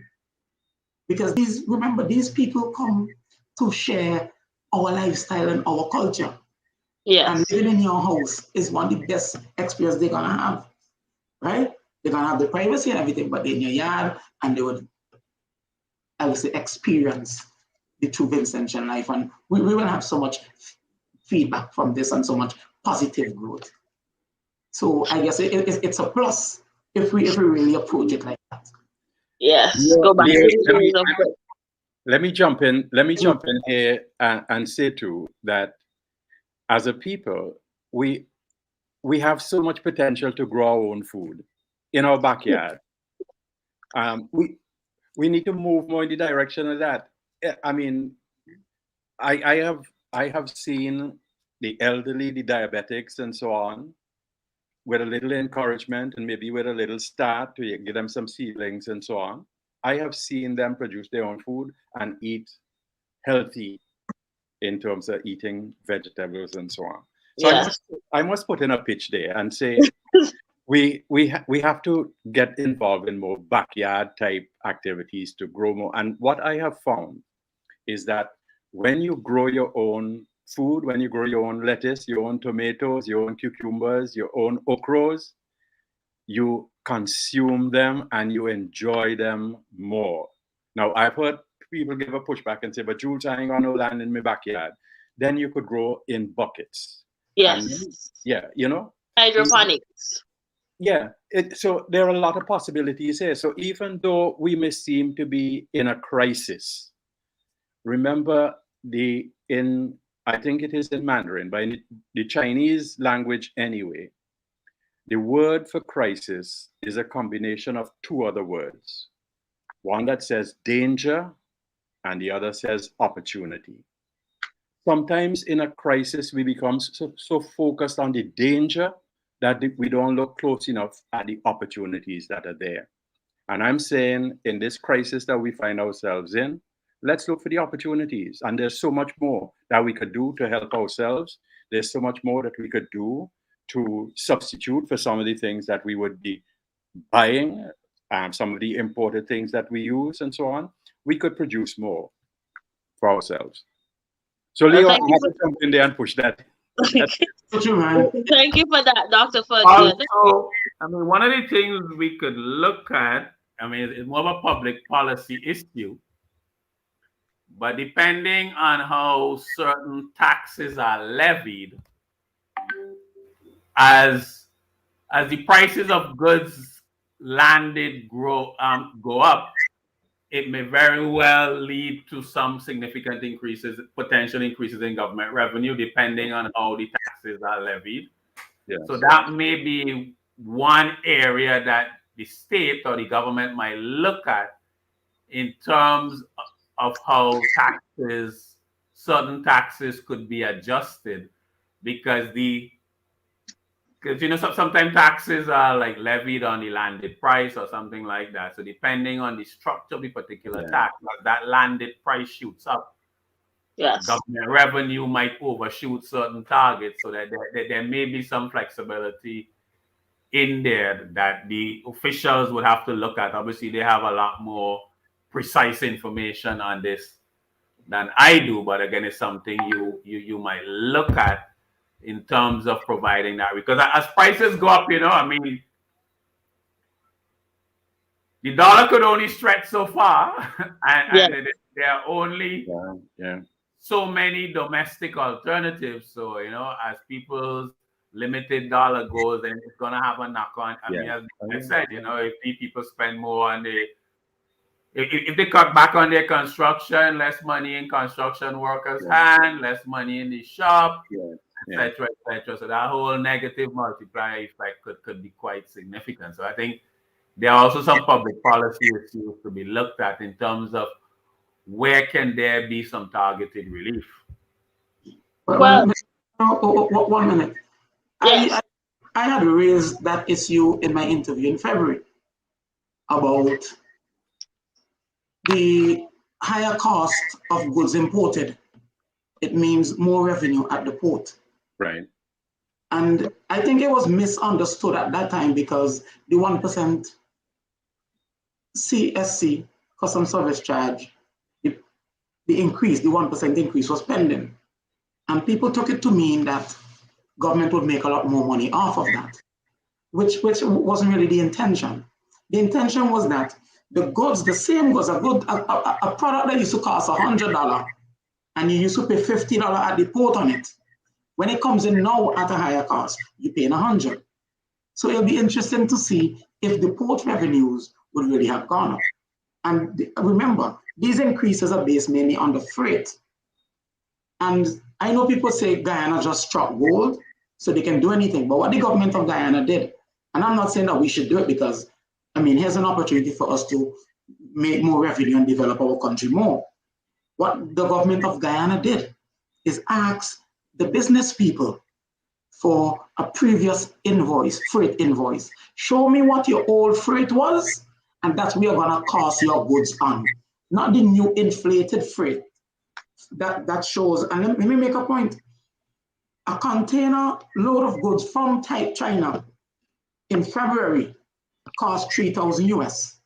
Because remember, these people come to share our lifestyle and our culture. Yes. And living in your house is one of the best experience they're gonna have, right? They're gonna have the privacy and everything, but in your yard, and they would, I would say, experience the true Vincentian life. And we will have so much feedback from this and so much positive growth. So I guess it's a plus if we really approach it like that. Yes. Go back let me jump in here and say too that as a people, we have so much potential to grow our own food in our backyard. We need to move more in the direction of that. I mean, I have seen the elderly, the diabetics, and so on, with a little encouragement and maybe with a little start to give them some seedlings and so on. I have seen them produce their own food and eat healthy in terms of eating vegetables and so on. So yes. I must put in a pitch there and say we have to get involved in more backyard type activities to grow more. And what I have found is that when you grow your own food, when you grow your own lettuce, your own tomatoes, your own cucumbers, your own okras, you consume them and you enjoy them more. Now, I've heard people give a pushback and say, but Jules, I ain't got no land in my backyard. Then you could grow in buckets. Yes. And, yeah, you know? Hydroponics. Yeah. So there are a lot of possibilities here. So even though we may seem to be in a crisis, remember I think it is in Mandarin, but in the Chinese language anyway, the word for crisis is a combination of two other words. One that says danger and the other says opportunity. Sometimes in a crisis, we become so focused on the danger that we don't look close enough at the opportunities that are there. And I'm saying in this crisis that we find ourselves in, let's look for the opportunities. And there's so much more that we could do to help ourselves. There's so much more that we could do to substitute for some of the things that we would be buying, some of the imported things that we use and so on. We could produce more for ourselves. So Leo, I have to jump in there and push that. Thank you for that, Dr. Fudge. Also, I mean, one of the things we could look at, I mean, it's more of a public policy issue, but depending on how certain taxes are levied, as the prices of goods landed go up, it may very well lead to some significant increases, potential increases in government revenue, depending on how the taxes are levied. Yes. So that may be one area that the state or the government might look at in terms of how certain taxes could be adjusted, because you know, sometimes taxes are like levied on the landed price or something like that. So depending on the structure of the particular tax, that landed price shoots up. Yes. Government revenue might overshoot certain targets, so that there may be some flexibility in there that the officials would have to look at. Obviously, they have a lot more precise information on this than I do, but again, it's something you might look at in terms of providing that, because as prices go up, you know, I mean, the dollar could only stretch so far, and there are only so many domestic alternatives. So, you know, as people's limited dollar goes, then it's going to have a knock on. I mean, as I said, you know, if people spend more on if they cut back on their construction, less money in construction workers' hand, less money in the shop, etc., etc. So that whole negative multiplier effect could be quite significant. So I think there are also some public policy issues to be looked at in terms of where can there be some targeted relief. Well, 1 minute. yes. I had raised that issue in my interview in February about the higher cost of goods imported. It means more revenue at the port. Right. And I think it was misunderstood at that time because the 1% CSC, custom service charge, the increase, the 1% increase was pending. And people took it to mean that government would make a lot more money off of that, which wasn't really the intention. The intention was that the goods, the same goods, a product that used to cost $100 and you used to pay $50 at the port on it. When it comes in now at a higher cost, you're paying $100. So it'll be interesting to see if the port revenues would really have gone up. And remember, these increases are based mainly on the freight. And I know people say Guyana just struck gold, so they can do anything. But what the government of Guyana did, and I'm not saying that we should do it because, I mean, here's an opportunity for us to make more revenue and develop our country more. What the government of Guyana did is ask the business people for a previous invoice, freight invoice. Show me what your old freight was, and that's where you're gonna cost your goods on, not the new inflated freight. That shows, and let me make a point. A container load of goods from China in February cost 3,000 US.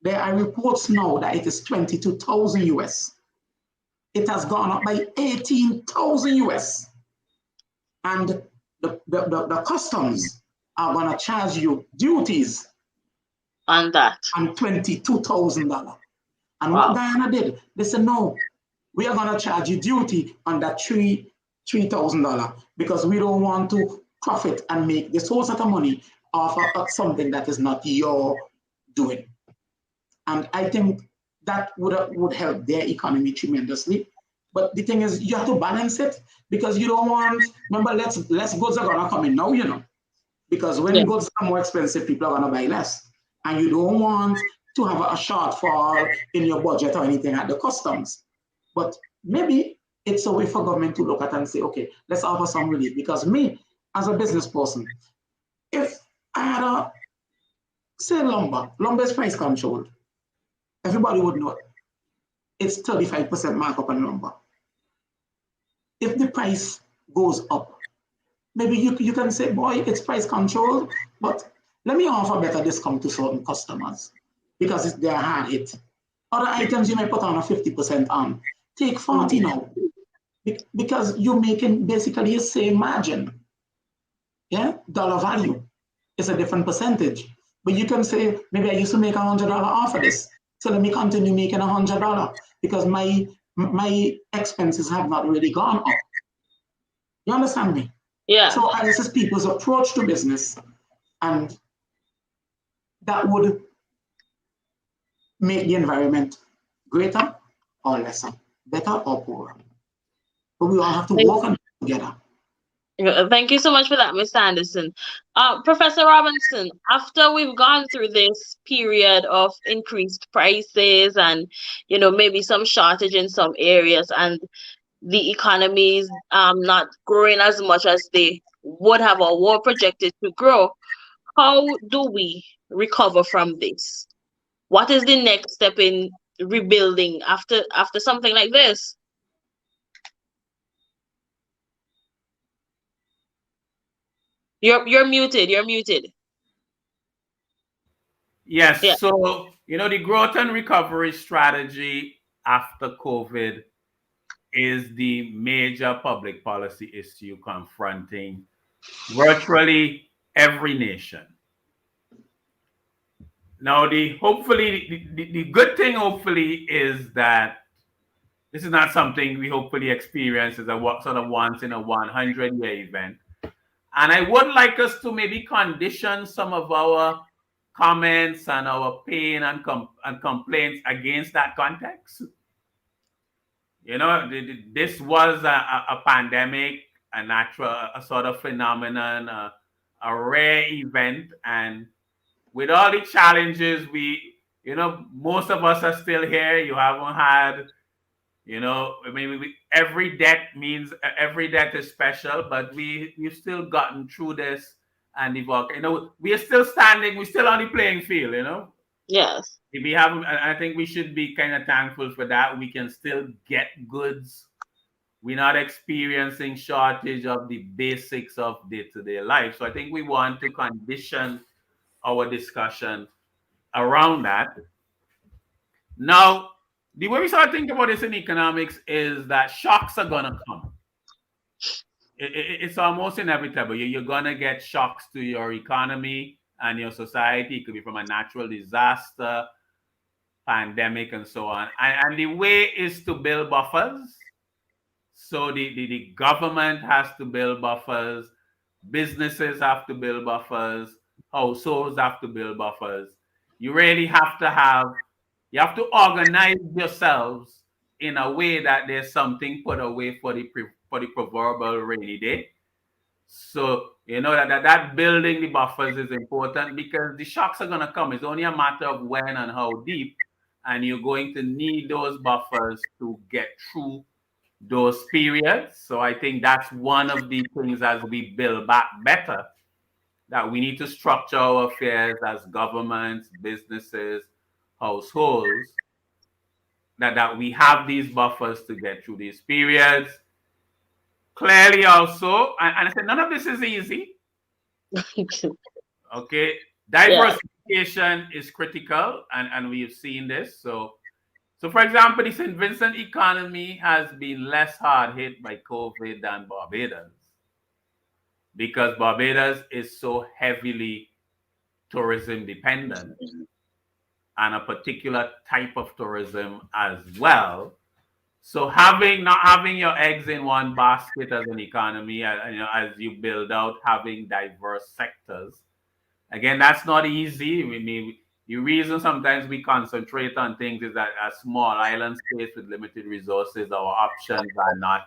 There are reports now that it is 22,000 US. It has gone up by 18,000 US. And the customs are gonna charge you duties On that. on $22,000. And Wow. what Guyana did, they said, no, we are gonna charge you duty on that $3,000 because we don't want to profit and make this whole sort of money off of something that is not your doing. And I think that would help their economy tremendously. But the thing is, you have to balance it because you don't want, remember, less goods are gonna come in now, you know, because when goods are more expensive, people are gonna buy less. And you don't want to have a shortfall in your budget or anything at the customs. But maybe it's a way for government to look at and say, okay, let's offer some relief. Because me, as a business person, if I had say lumber is price controlled, everybody would know it's 35% markup on lumber. If the price goes up, maybe you can say, boy, it's price controlled, but let me offer better discount to certain customers because they're hard hit. Other items you may put on a 50% on. Take 40 now because you're making basically the same margin. Yeah, dollar value is a different percentage. But you can say, maybe I used to make $100 off of this. So let me continue making $100 because my expenses have not really gone up. You understand me? Yeah. So this is people's approach to business, and that would make the environment greater or lesser, better or poorer. But we all have to work on it together. Thank you so much for that, Mr. Anderson. Professor Robinson, after we've gone through this period of increased prices and, you know, maybe some shortage in some areas and the economy is not growing as much as they would have or were projected to grow, how do we recover from this? What is the next step in rebuilding after something like this? You're muted. You're muted. Yes. Yeah. So, you know, the growth and recovery strategy after COVID is the major public policy issue confronting virtually every nation. Now, the good thing, hopefully, is that this is not something we hopefully experience as a sort of once in a 100-year event. And I would like us to maybe condition some of our comments and our pain and complaints against that context. You know, this was a pandemic, a natural, a sort of phenomenon, a rare event. And with all the challenges, most of us are still here. You haven't had, I mean, every death is special, but we've still gotten through this and evolved. We are still standing, we're still on the playing field, Yes. We have, I think we should be kind of thankful for that. We can still get goods. We're not experiencing shortage of the basics of day-to-day life. So I think we want to condition our discussion around that. Now, the way we start thinking about this in economics is that shocks are going to come. It's almost inevitable. You're going to get shocks to your economy and your society. It could be from a natural disaster, pandemic, and so on. And the way is to build buffers. So the government has to build buffers, businesses have to build buffers, households have to build buffers. You really have to organize yourselves in a way that there's something put away for the proverbial rainy day. So that building the buffers is important because the shocks are going to come. It's only a matter of when and how deep, and you're going to need those buffers to get through those periods. So I think that's one of the things as we build back better, that we need to structure our affairs as governments, businesses, households, that we have these buffers to get through these periods. Clearly also, and I said, none of this is easy. Okay. Diversification is critical, and we've seen this. So for example, the St Vincent economy has been less hard hit by COVID than Barbados, because Barbados is so heavily tourism dependent, and a particular type of tourism as well. So not having your eggs in one basket as an economy, as you build out, having diverse sectors. Again, that's not easy. I mean, the reason sometimes we concentrate on things is that a small island space with limited resources, our options are not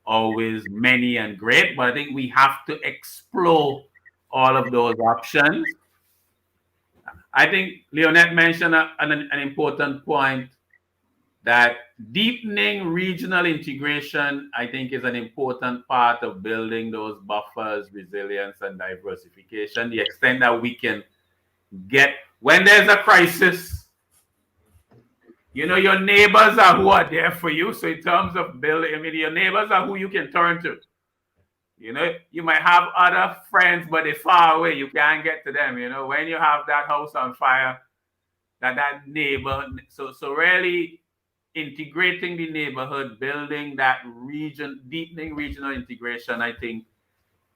always many and great, but I think we have to explore all of those options. I think Leonette mentioned an important point, that deepening regional integration, I think, is an important part of building those buffers, resilience, and diversification. The extent that we can get, when there's a crisis, your neighbors are who are there for you. So in terms of building, your neighbors are who you can turn to. You might have other friends, but they're far away. You can't get to them. When you have that house on fire, that neighbor. So really integrating the neighborhood, building that region, deepening regional integration, I think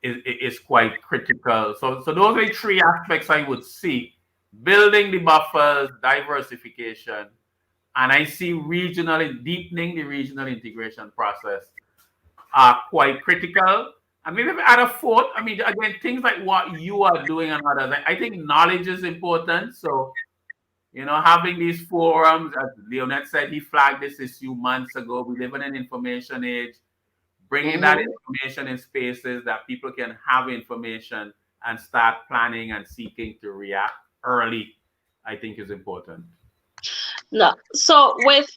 is quite critical. So those are the three aspects I would see: building the buffers, diversification, and I see deepening the regional integration process are quite critical. And maybe add a fourth. I mean, again, things like what you are doing and others. I think knowledge is important. So, having these forums, as Leonette said, he flagged this issue months ago. We live in an information age. Bringing that information in spaces that people can have information and start planning and seeking to react early, I think is important. No. So with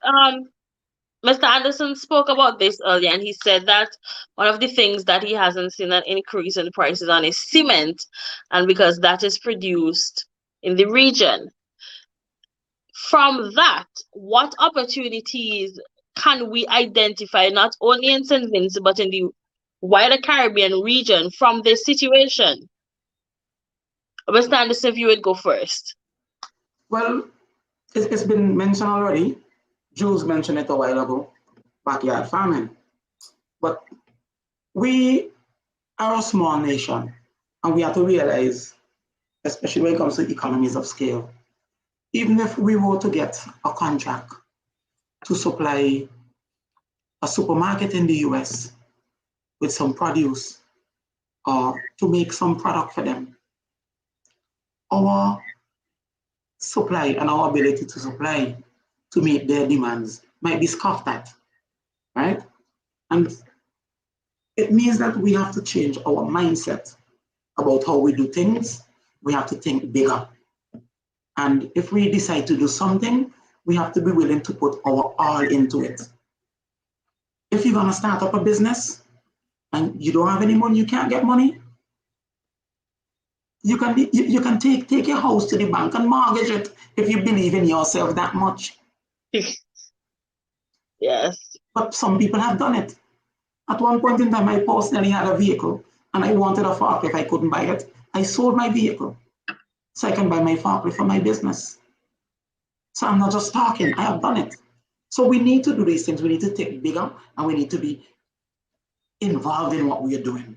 Mr. Anderson spoke about this earlier, and he said that one of the things that he hasn't seen an increase in prices on is cement, and because that is produced in the region. From that, what opportunities can we identify, not only in St. Vincent, but in the wider Caribbean region from this situation? Mr. Anderson, if you would go first. Well, it's been mentioned already. Jules mentioned it a while ago, backyard farming. But we are a small nation, and we have to realize, especially when it comes to economies of scale, even if we were to get a contract to supply a supermarket in the US with some produce or to make some product for them, our supply and our ability to supply to meet their demands might be scoffed at, right? And it means that we have to change our mindset about how we do things. We have to think bigger. And if we decide to do something, we have to be willing to put our all into it. If you're gonna start up a business and you don't have any money, you can't get money, you can take your house to the bank and mortgage it if you believe in yourself that much. Yes. But some people have done it. At one point in time, I personally had a vehicle and I wanted a forklift. I couldn't buy it. I sold my vehicle so I can buy my forklift for my business. So I'm not just talking, I have done it. So we need to do these things. We need to think bigger and we need to be involved in what we are doing.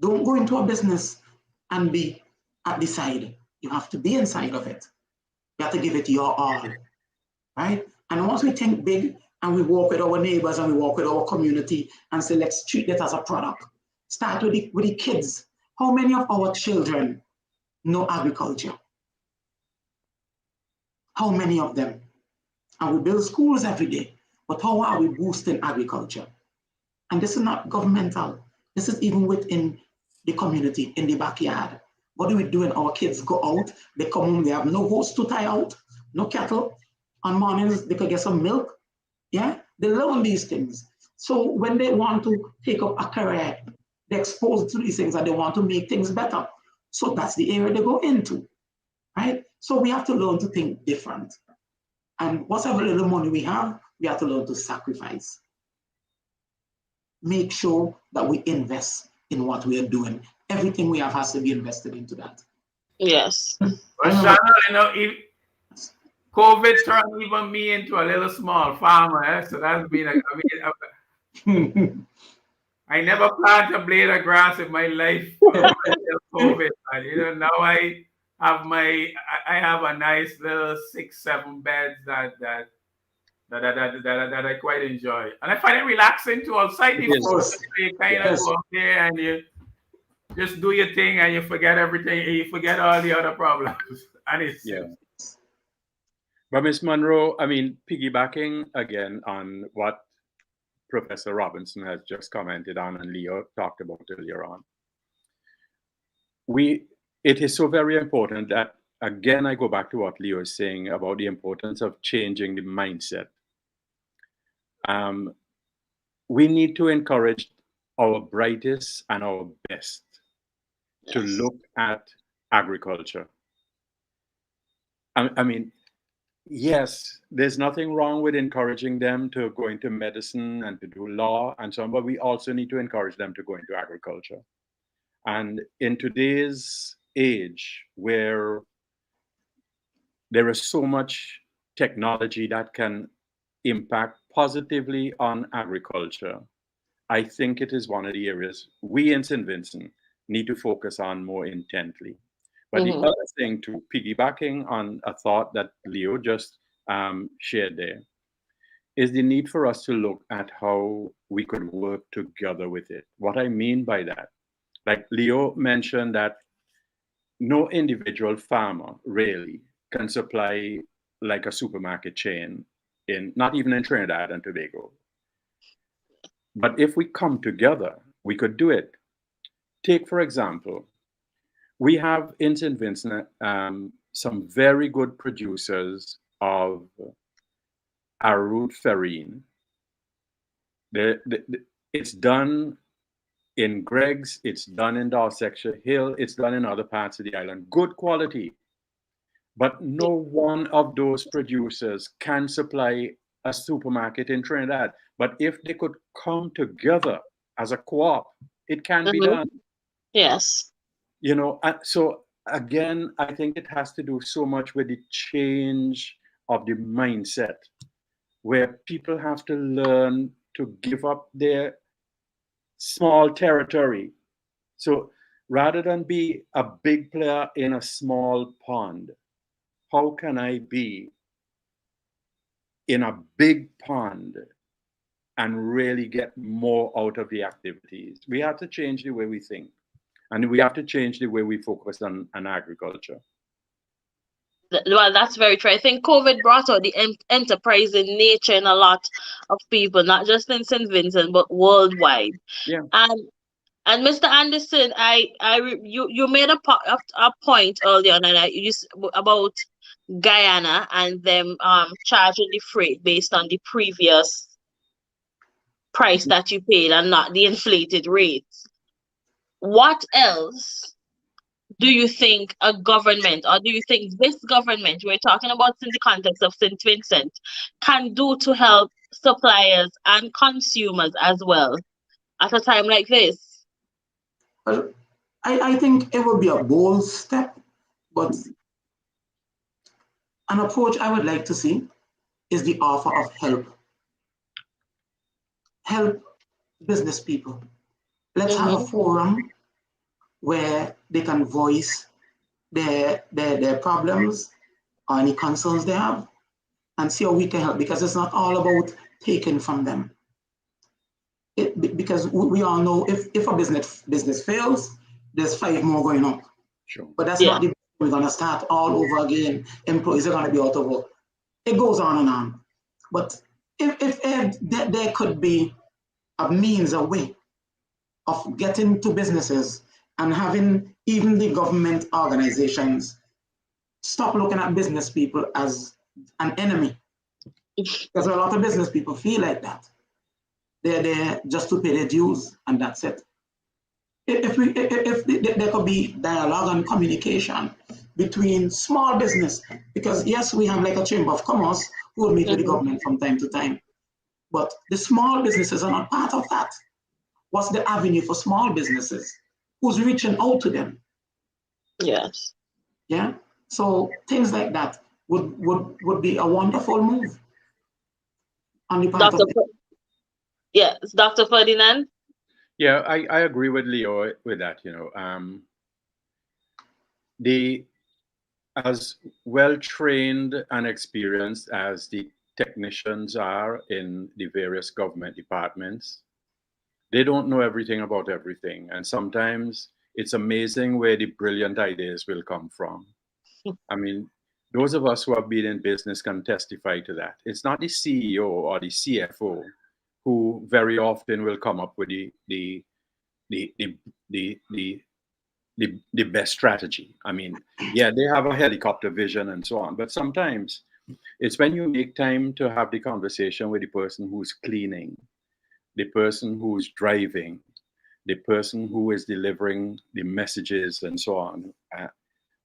Don't go into a business and be at the side. You have to be inside of it. You have to give it your all, right? And once we think big and we work with our neighbors and we work with our community and say, let's treat it as a product. Start with the kids. How many of our children know agriculture? How many of them? And we build schools every day, but how are we boosting agriculture? And this is not governmental. This is even within the community, in the backyard. What do we do when our kids go out? They come home, they have no horse to tie out, no cattle. On mornings, they could get some milk. Yeah, they learn these things. So when they want to take up a career, they're exposed to these things and they want to make things better. So that's the area they go into, right? So we have to learn to think different. And whatever little money we have to learn to sacrifice. Make sure that we invest in what we are doing. Everything we have has to be invested into that. Yes. Well, Shana, COVID turned even me into a little small farmer. So that's been I never planted a blade of grass in my life until COVID. And, now I have a nice little 6-7 beds that I quite enjoy, and I find it relaxing to outside the forest. You kind of go up there and you just do your thing and you forget everything. You forget all the other problems, and it's But Ms. Monroe, I mean, piggybacking again on what Professor Robinson has just commented on and Leo talked about earlier on, it is so very important that, again, I go back to what Leo is saying about the importance of changing the mindset. We need to encourage our brightest and our best to look at agriculture. I mean, yes, there's nothing wrong with encouraging them to go into medicine and to do law and so on, but we also need to encourage them to go into agriculture. And in today's age where there is so much technology that can impact positively on agriculture, I think it is one of the areas we in St. Vincent need to focus on more intently. But the other thing, to piggybacking on a thought that Leo just shared there, is the need for us to look at how we could work together with it. What I mean by that, like Leo mentioned, that no individual farmer really can supply like a supermarket chain not even in Trinidad and Tobago. But if we come together, we could do it. Take, for example, we have in St. Vincent some very good producers of arrowroot farine. It's done in Greg's, it's done in Dorsetshire Hill, it's done in other parts of the island. Good quality. But no one of those producers can supply a supermarket in Trinidad. But if they could come together as a co-op, it can be done. Yes. So again, I think it has to do so much with the change of the mindset, where people have to learn to give up their small territory. So rather than be a big player in a small pond, how can I be in a big pond and really get more out of the activities? We have to change the way we think, and we have to change the way we focus on agriculture. Well, that's very true. I think COVID brought out the enterprising nature in a lot of people, not just in St. Vincent, but worldwide. Yeah. And Mr. Anderson, you made a point earlier on, and about Guyana and them charging the freight based on the previous price that you paid and not the inflated rates. What else do you think a government, or do you think this government, we're talking about in the context of St. Vincent, can do to help suppliers and consumers as well at a time like this? Well, I think it would be a bold step, but an approach I would like to see is the offer of help. Help business people. Let's have a forum where they can voice their problems or any concerns they have and see how we can help, because it's not all about taking from them. Because we all know if a business fails, there's 5 more going up. Sure. But that's not the we're going to start all over again. Employees are going to be out of work. It goes on and on. But if there could be a means, a way of getting to businesses and having even the government organizations stop looking at business people as an enemy. Because a lot of business people feel like that. They're there just to pay their dues, and that's it. If there could be dialogue and communication between small business, because yes, we have like a chamber of commerce who will meet with the government from time to time, but the small businesses are not part of that. What's the avenue for small businesses? Who's reaching out to them? Yes. Yeah. So things like that would be a wonderful move on the part of Yes, Dr. Ferdinand. Yeah, I agree with Leo with that. The as well trained and experienced as the technicians are in the various government departments, they don't know everything about everything. And sometimes it's amazing where the brilliant ideas will come from. I mean, those of us who have been in business can testify to that. It's not the CEO or the CFO who very often will come up with the best strategy. I mean, yeah, they have a helicopter vision and so on, but sometimes it's when you make time to have the conversation with the person who's cleaning, the person who's driving, the person who is delivering the messages and so on,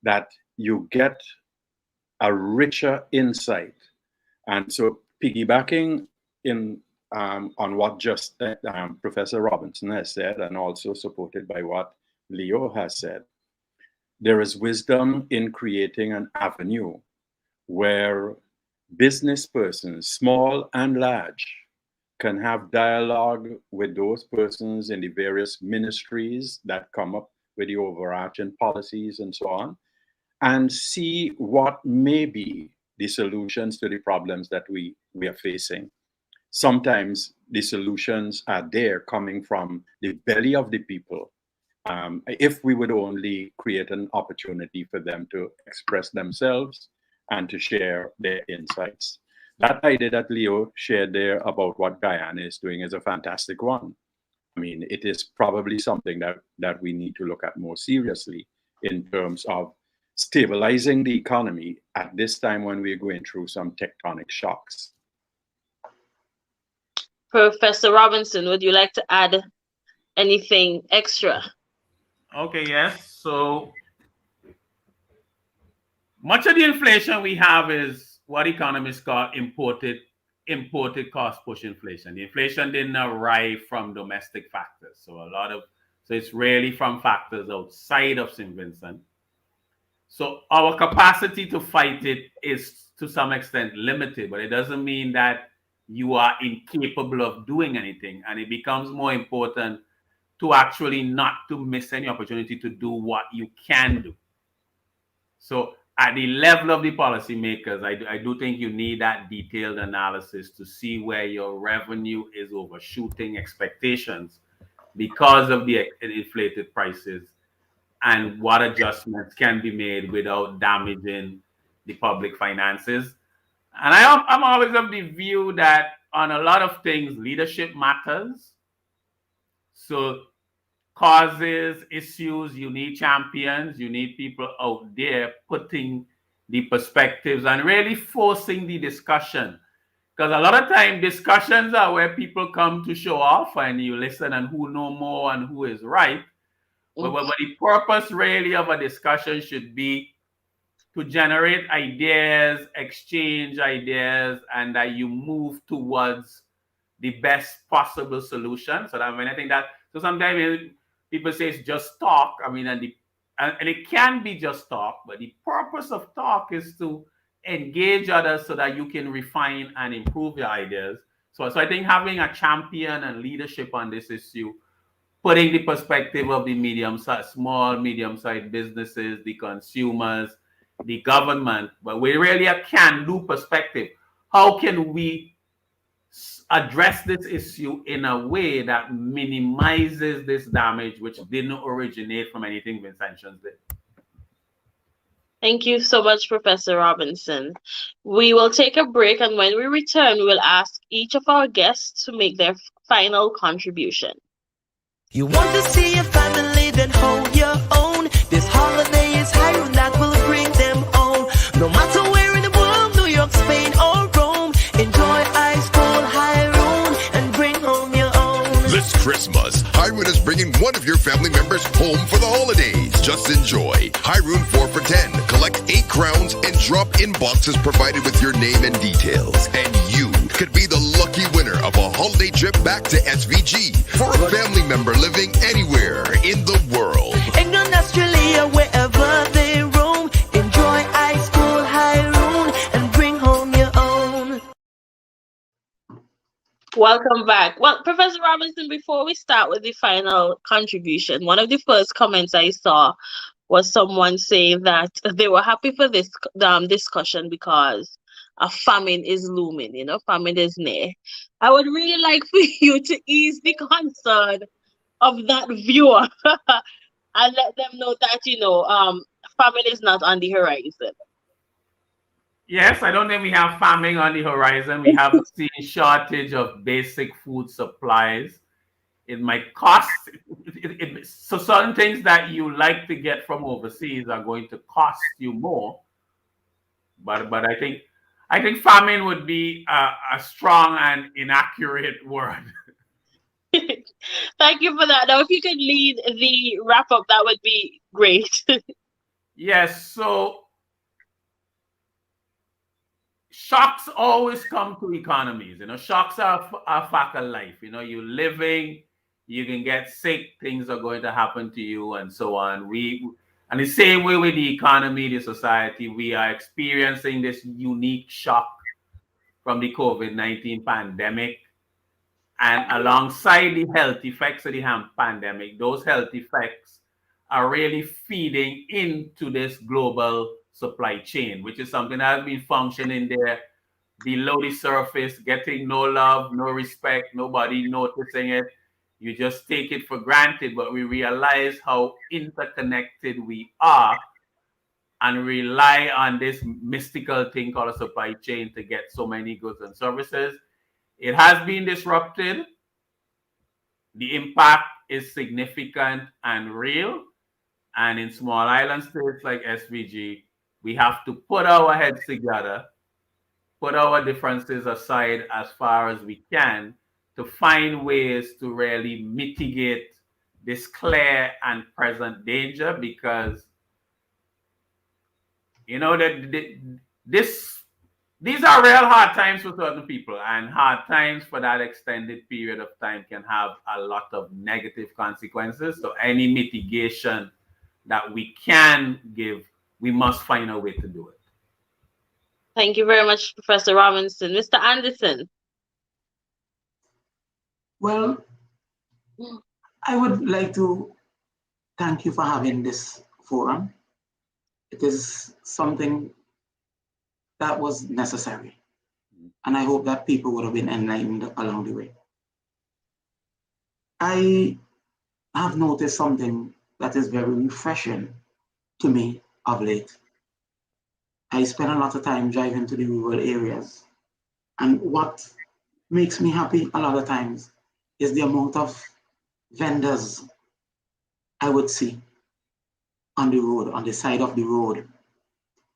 that you get a richer insight. And so piggybacking on what just Professor Robinson has said, and also supported by what Leo has said, there is wisdom in creating an avenue where business persons, small and large, can have dialogue with those persons in the various ministries that come up with the overarching policies and so on, and see what may be the solutions to the problems that we are facing. Sometimes the solutions are there coming from the belly of the people. If we would only create an opportunity for them to express themselves and to share their insights. That idea that Leo shared there about what Guyana is doing is a fantastic one. I mean, it is probably something that we need to look at more seriously in terms of stabilizing the economy at this time when we're going through some tectonic shocks. Professor Robinson, would you like to add anything extra? Okay, yes. So much of the inflation we have is what economists call imported cost push inflation. The inflation didn't arrive from domestic factors. So it's really from factors outside of St. Vincent. So our capacity to fight it is to some extent limited, but it doesn't mean that you are incapable of doing anything. And it becomes more important to actually not to miss any opportunity to do what you can do. So at the level of the policymakers, I do think you need that detailed analysis to see where your revenue is overshooting expectations because of the inflated prices, and what adjustments can be made without damaging the public finances. And I'm always of the view that on a lot of things, leadership matters. So causes, issues, you need champions, you need people out there putting the perspectives and really forcing the discussion. Because a lot of time discussions are where people come to show off and you listen and who know more and who is right. But the purpose really of a discussion should be to generate ideas, exchange ideas, and that you move towards the best possible solution. So that when I think that, so sometimes people say it's just talk. I mean, and it can be just talk, but the purpose of talk is to engage others so that you can refine and improve your ideas. So I think having a champion and leadership on this issue, putting the perspective of the small, medium-sized businesses, the consumers, the government, but we really a can-do perspective. How can we address this issue in a way that minimizes this damage, which didn't originate from anything Vincentians did? Thank you so much, Professor Robinson. We will take a break, and when we return, we will ask each of our guests to make their final contribution. You want to see your family, then hold your own. This holiday is Hiram that will bring them on. No matter where in the world, New York, Spain, or Rome, enjoy ice cold Hiram and bring home your own. This Christmas, Hiram is bringing one of your family members home for the holidays. Just enjoy Hiram 4 for 10. Collect 8 crowns and drop in boxes provided with your name and details. And you could be the lucky winner of a holiday trip back to SVG for a family member living anywhere in the world. England, Australia, wherever they roam, enjoy ice cold Hiram and bring home your own. Welcome back. Well, Professor Robinson, before we start with the final contribution, one of the first comments I saw was someone saying that they were happy for this discussion because a famine is looming, famine is near. I would really like for you to ease the concern of that viewer and let them know that, famine is not on the horizon. Yes, I don't think we have famine on the horizon. We have seen shortage of basic food supplies. It might cost, so certain things that you like to get from overseas are going to cost you more. But I think famine would be a strong and inaccurate word. Thank you for that. Now, if you could lead the wrap up, that would be great. Yes, so shocks always come to economies. Shocks are a fact of life. You're living, you can get sick, things are going to happen to you, and so on. And the same way with the economy, the society, we are experiencing this unique shock from the COVID-19 pandemic. And alongside the health effects of the pandemic, those health effects are really feeding into this global supply chain, which is something that has been functioning there below the surface, getting no love, no respect, nobody noticing it. You just take it for granted, but we realize how interconnected we are and rely on this mystical thing called a supply chain to get so many goods and services. It has been disrupted. The impact is significant and real. And in small island states like SVG, we have to put our heads together, put our differences aside as far as we can to find ways to really mitigate this clear and present danger, because these are real hard times for certain people, and hard times for that extended period of time can have a lot of negative consequences. So any mitigation that we can give, we must find a way to do it. Thank you very much, Professor Robinson. Mr. Anderson. Well, I would like to thank you for having this forum. It is something that was necessary, and I hope that people would have been enlightened along the way. I have noticed something that is very refreshing to me of late. I spend a lot of time driving to the rural areas. And what makes me happy a lot of times is the amount of vendors I would see on the road, on the side of the road.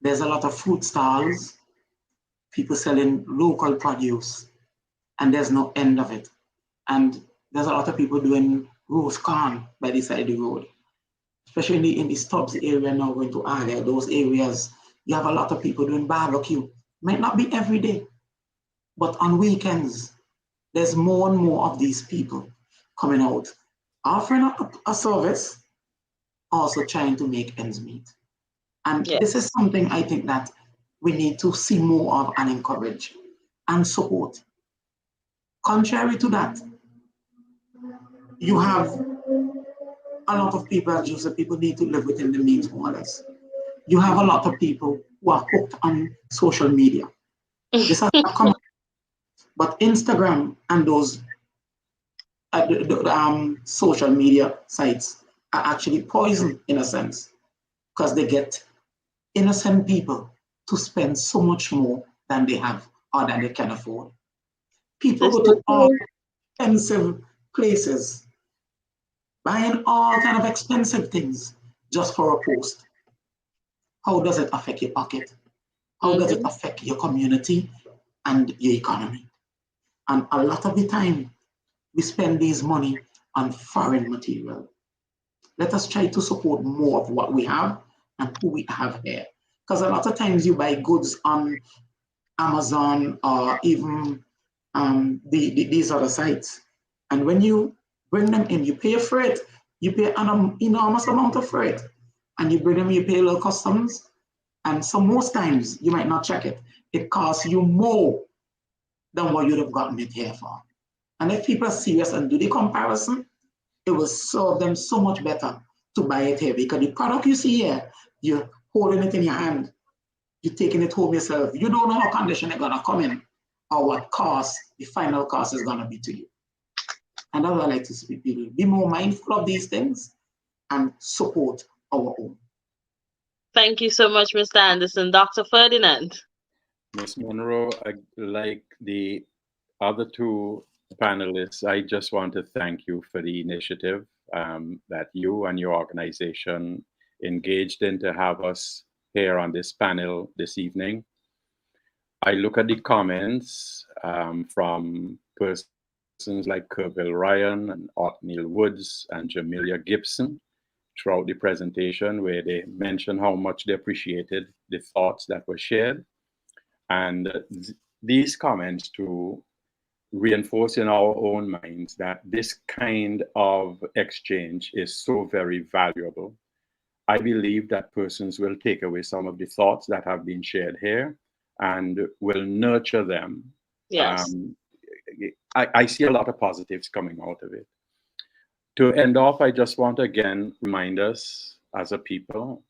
There's a lot of food stalls, people selling local produce, and there's no end of it. And there's a lot of people doing roast corn by the side of the road, especially in the Stubbs area now, going to Argyle, those areas. You have a lot of people doing barbecue. Might not be every day, but on weekends, there's more and more of these people coming out, offering a service, also trying to make ends meet. And this is something I think that we need to see more of and encourage and support. Contrary to that, you have a lot of people, as you said, people need to live within the means more or less. You have a lot of people who are hooked on social media. This has not come, but Instagram and those social media sites are actually poison in a sense, because they get innocent people to spend so much more than they have or than they can afford. People go to all expensive places, buying all kind of expensive things just for a post. How does it affect your pocket? How does it affect your community and your economy? And a lot of the time, we spend this money on foreign material. Let us try to support more of what we have and who we have here. Because a lot of times you buy goods on Amazon or even these other sites. And when you bring them in, you pay for it, you pay an enormous amount of freight, and you bring them, you pay a little customs. And so most times you might not check it. It costs you more than what you'd have gotten it here for. And if people are serious and do the comparison, it will serve them so much better to buy it here, because the product you see here, you're holding it in your hand, you're taking it home yourself. You don't know what condition it's gonna come in or what cost, the final cost is gonna be to you. And that's what I like to speak to people. Be more mindful of these things and support our own. Thank you so much, Mr. Anderson. Dr. Ferdinand. Ms. Monroe, like the other two panelists, I just want to thank you for the initiative that you and your organization engaged in to have us here on this panel this evening. I look at the comments from persons like Kerville Ryan and Othniel Woods and Jamelia Gibson throughout the presentation, where they mentioned how much they appreciated the thoughts that were shared. And these comments to reinforce in our own minds that this kind of exchange is so very valuable. I believe that persons will take away some of the thoughts that have been shared here and will nurture them. Yes. I see a lot of positives coming out of it. To end off, I just want to again remind us as a people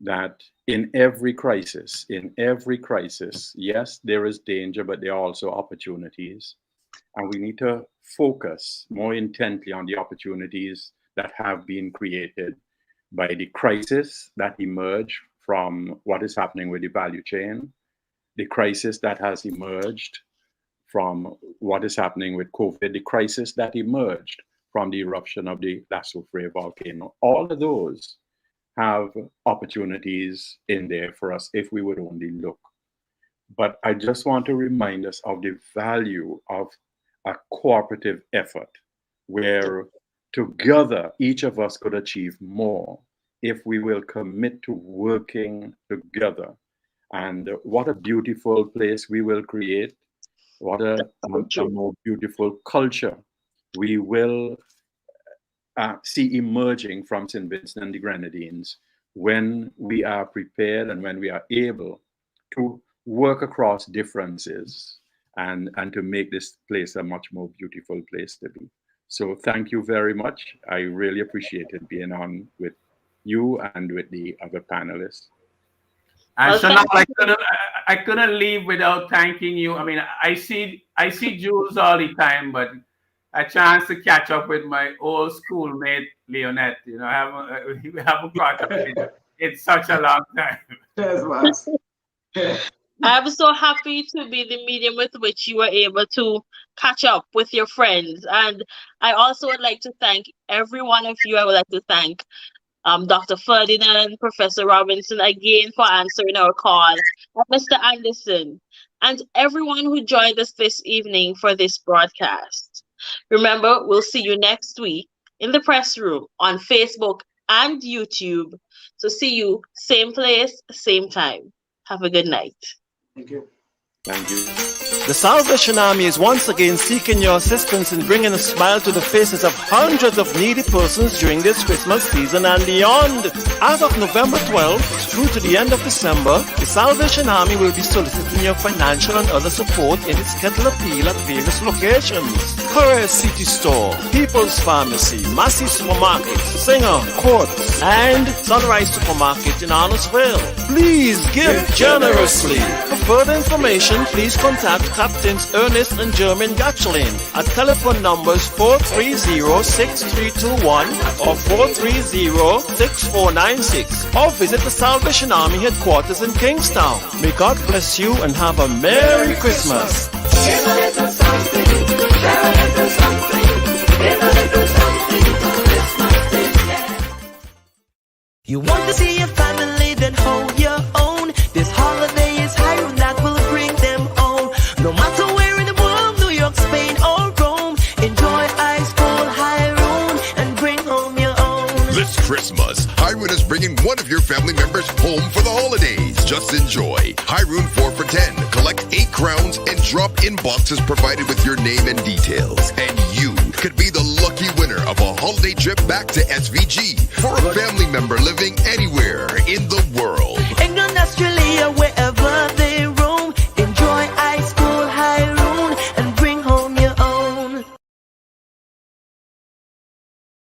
that in every crisis, yes, there is danger, but there are also opportunities. And we need to focus more intently on the opportunities that have been created by the crisis that emerged from what is happening with the value chain, the crisis that has emerged from what is happening with COVID, the crisis that emerged from the eruption of the La Soufrière volcano. All of those have opportunities in there for us if we would only look. But I just want to remind us of the value of a cooperative effort where together each of us could achieve more if we will commit to working together. And what a beautiful place we will create. What a more beautiful culture we will see emerging from St Vincent and the Grenadines when we are prepared and when we are able to work across differences and to make this place a much more beautiful place to be. So thank you very much. I really appreciated being on with you and with the other panelists. And Chanel, I couldn't leave without thanking you. I mean, I see Jules all the time, but a chance to catch up with my old schoolmate Leonette. You know, we haven't caught up in such a long time. Cheers, Max. I'm so happy to be the medium with which you were able to catch up with your friends. And I also would like to thank every one of you. I would like to thank Dr. Ferdinand, Professor Robinson again for answering our call, and Mr. Anderson, and everyone who joined us this evening for this broadcast. Remember, we'll see you next week in the press room on Facebook and YouTube. So see you same place, same time. Have a good night. Thank you. Thank you. The Salvation Army is once again seeking your assistance in bringing a smile to the faces of hundreds of needy persons during this Christmas season and beyond. As of November 12th through to the end of December, the Salvation Army will be soliciting your financial and other support in its kettle appeal at various locations. Courier City Store, People's Pharmacy, Massey Supermarket, Singer, Courts, and Sunrise Supermarket in Arnoldville. Please give generously. For further information, please contact Captains Ernest and German Gatchlin at telephone numbers 430-6321 or 430-6496 or visit the Salvation Army headquarters in Kingstown. May God bless you and have a Merry Christmas. You want to see your family, then hold your own. This holiday is high room that will bring them home. No matter where in the world, New York, Spain, or Rome, enjoy ice cold high room and bring home your own. This Christmas, Hyroon is bringing one of your family members home for the holidays. Just enjoy. Hyroon 4 for 10. Collect 8 crowns and drop in boxes provided with your name and details. And you could be the lucky winner of a holiday trip back to SVG for a family member living anywhere in the world.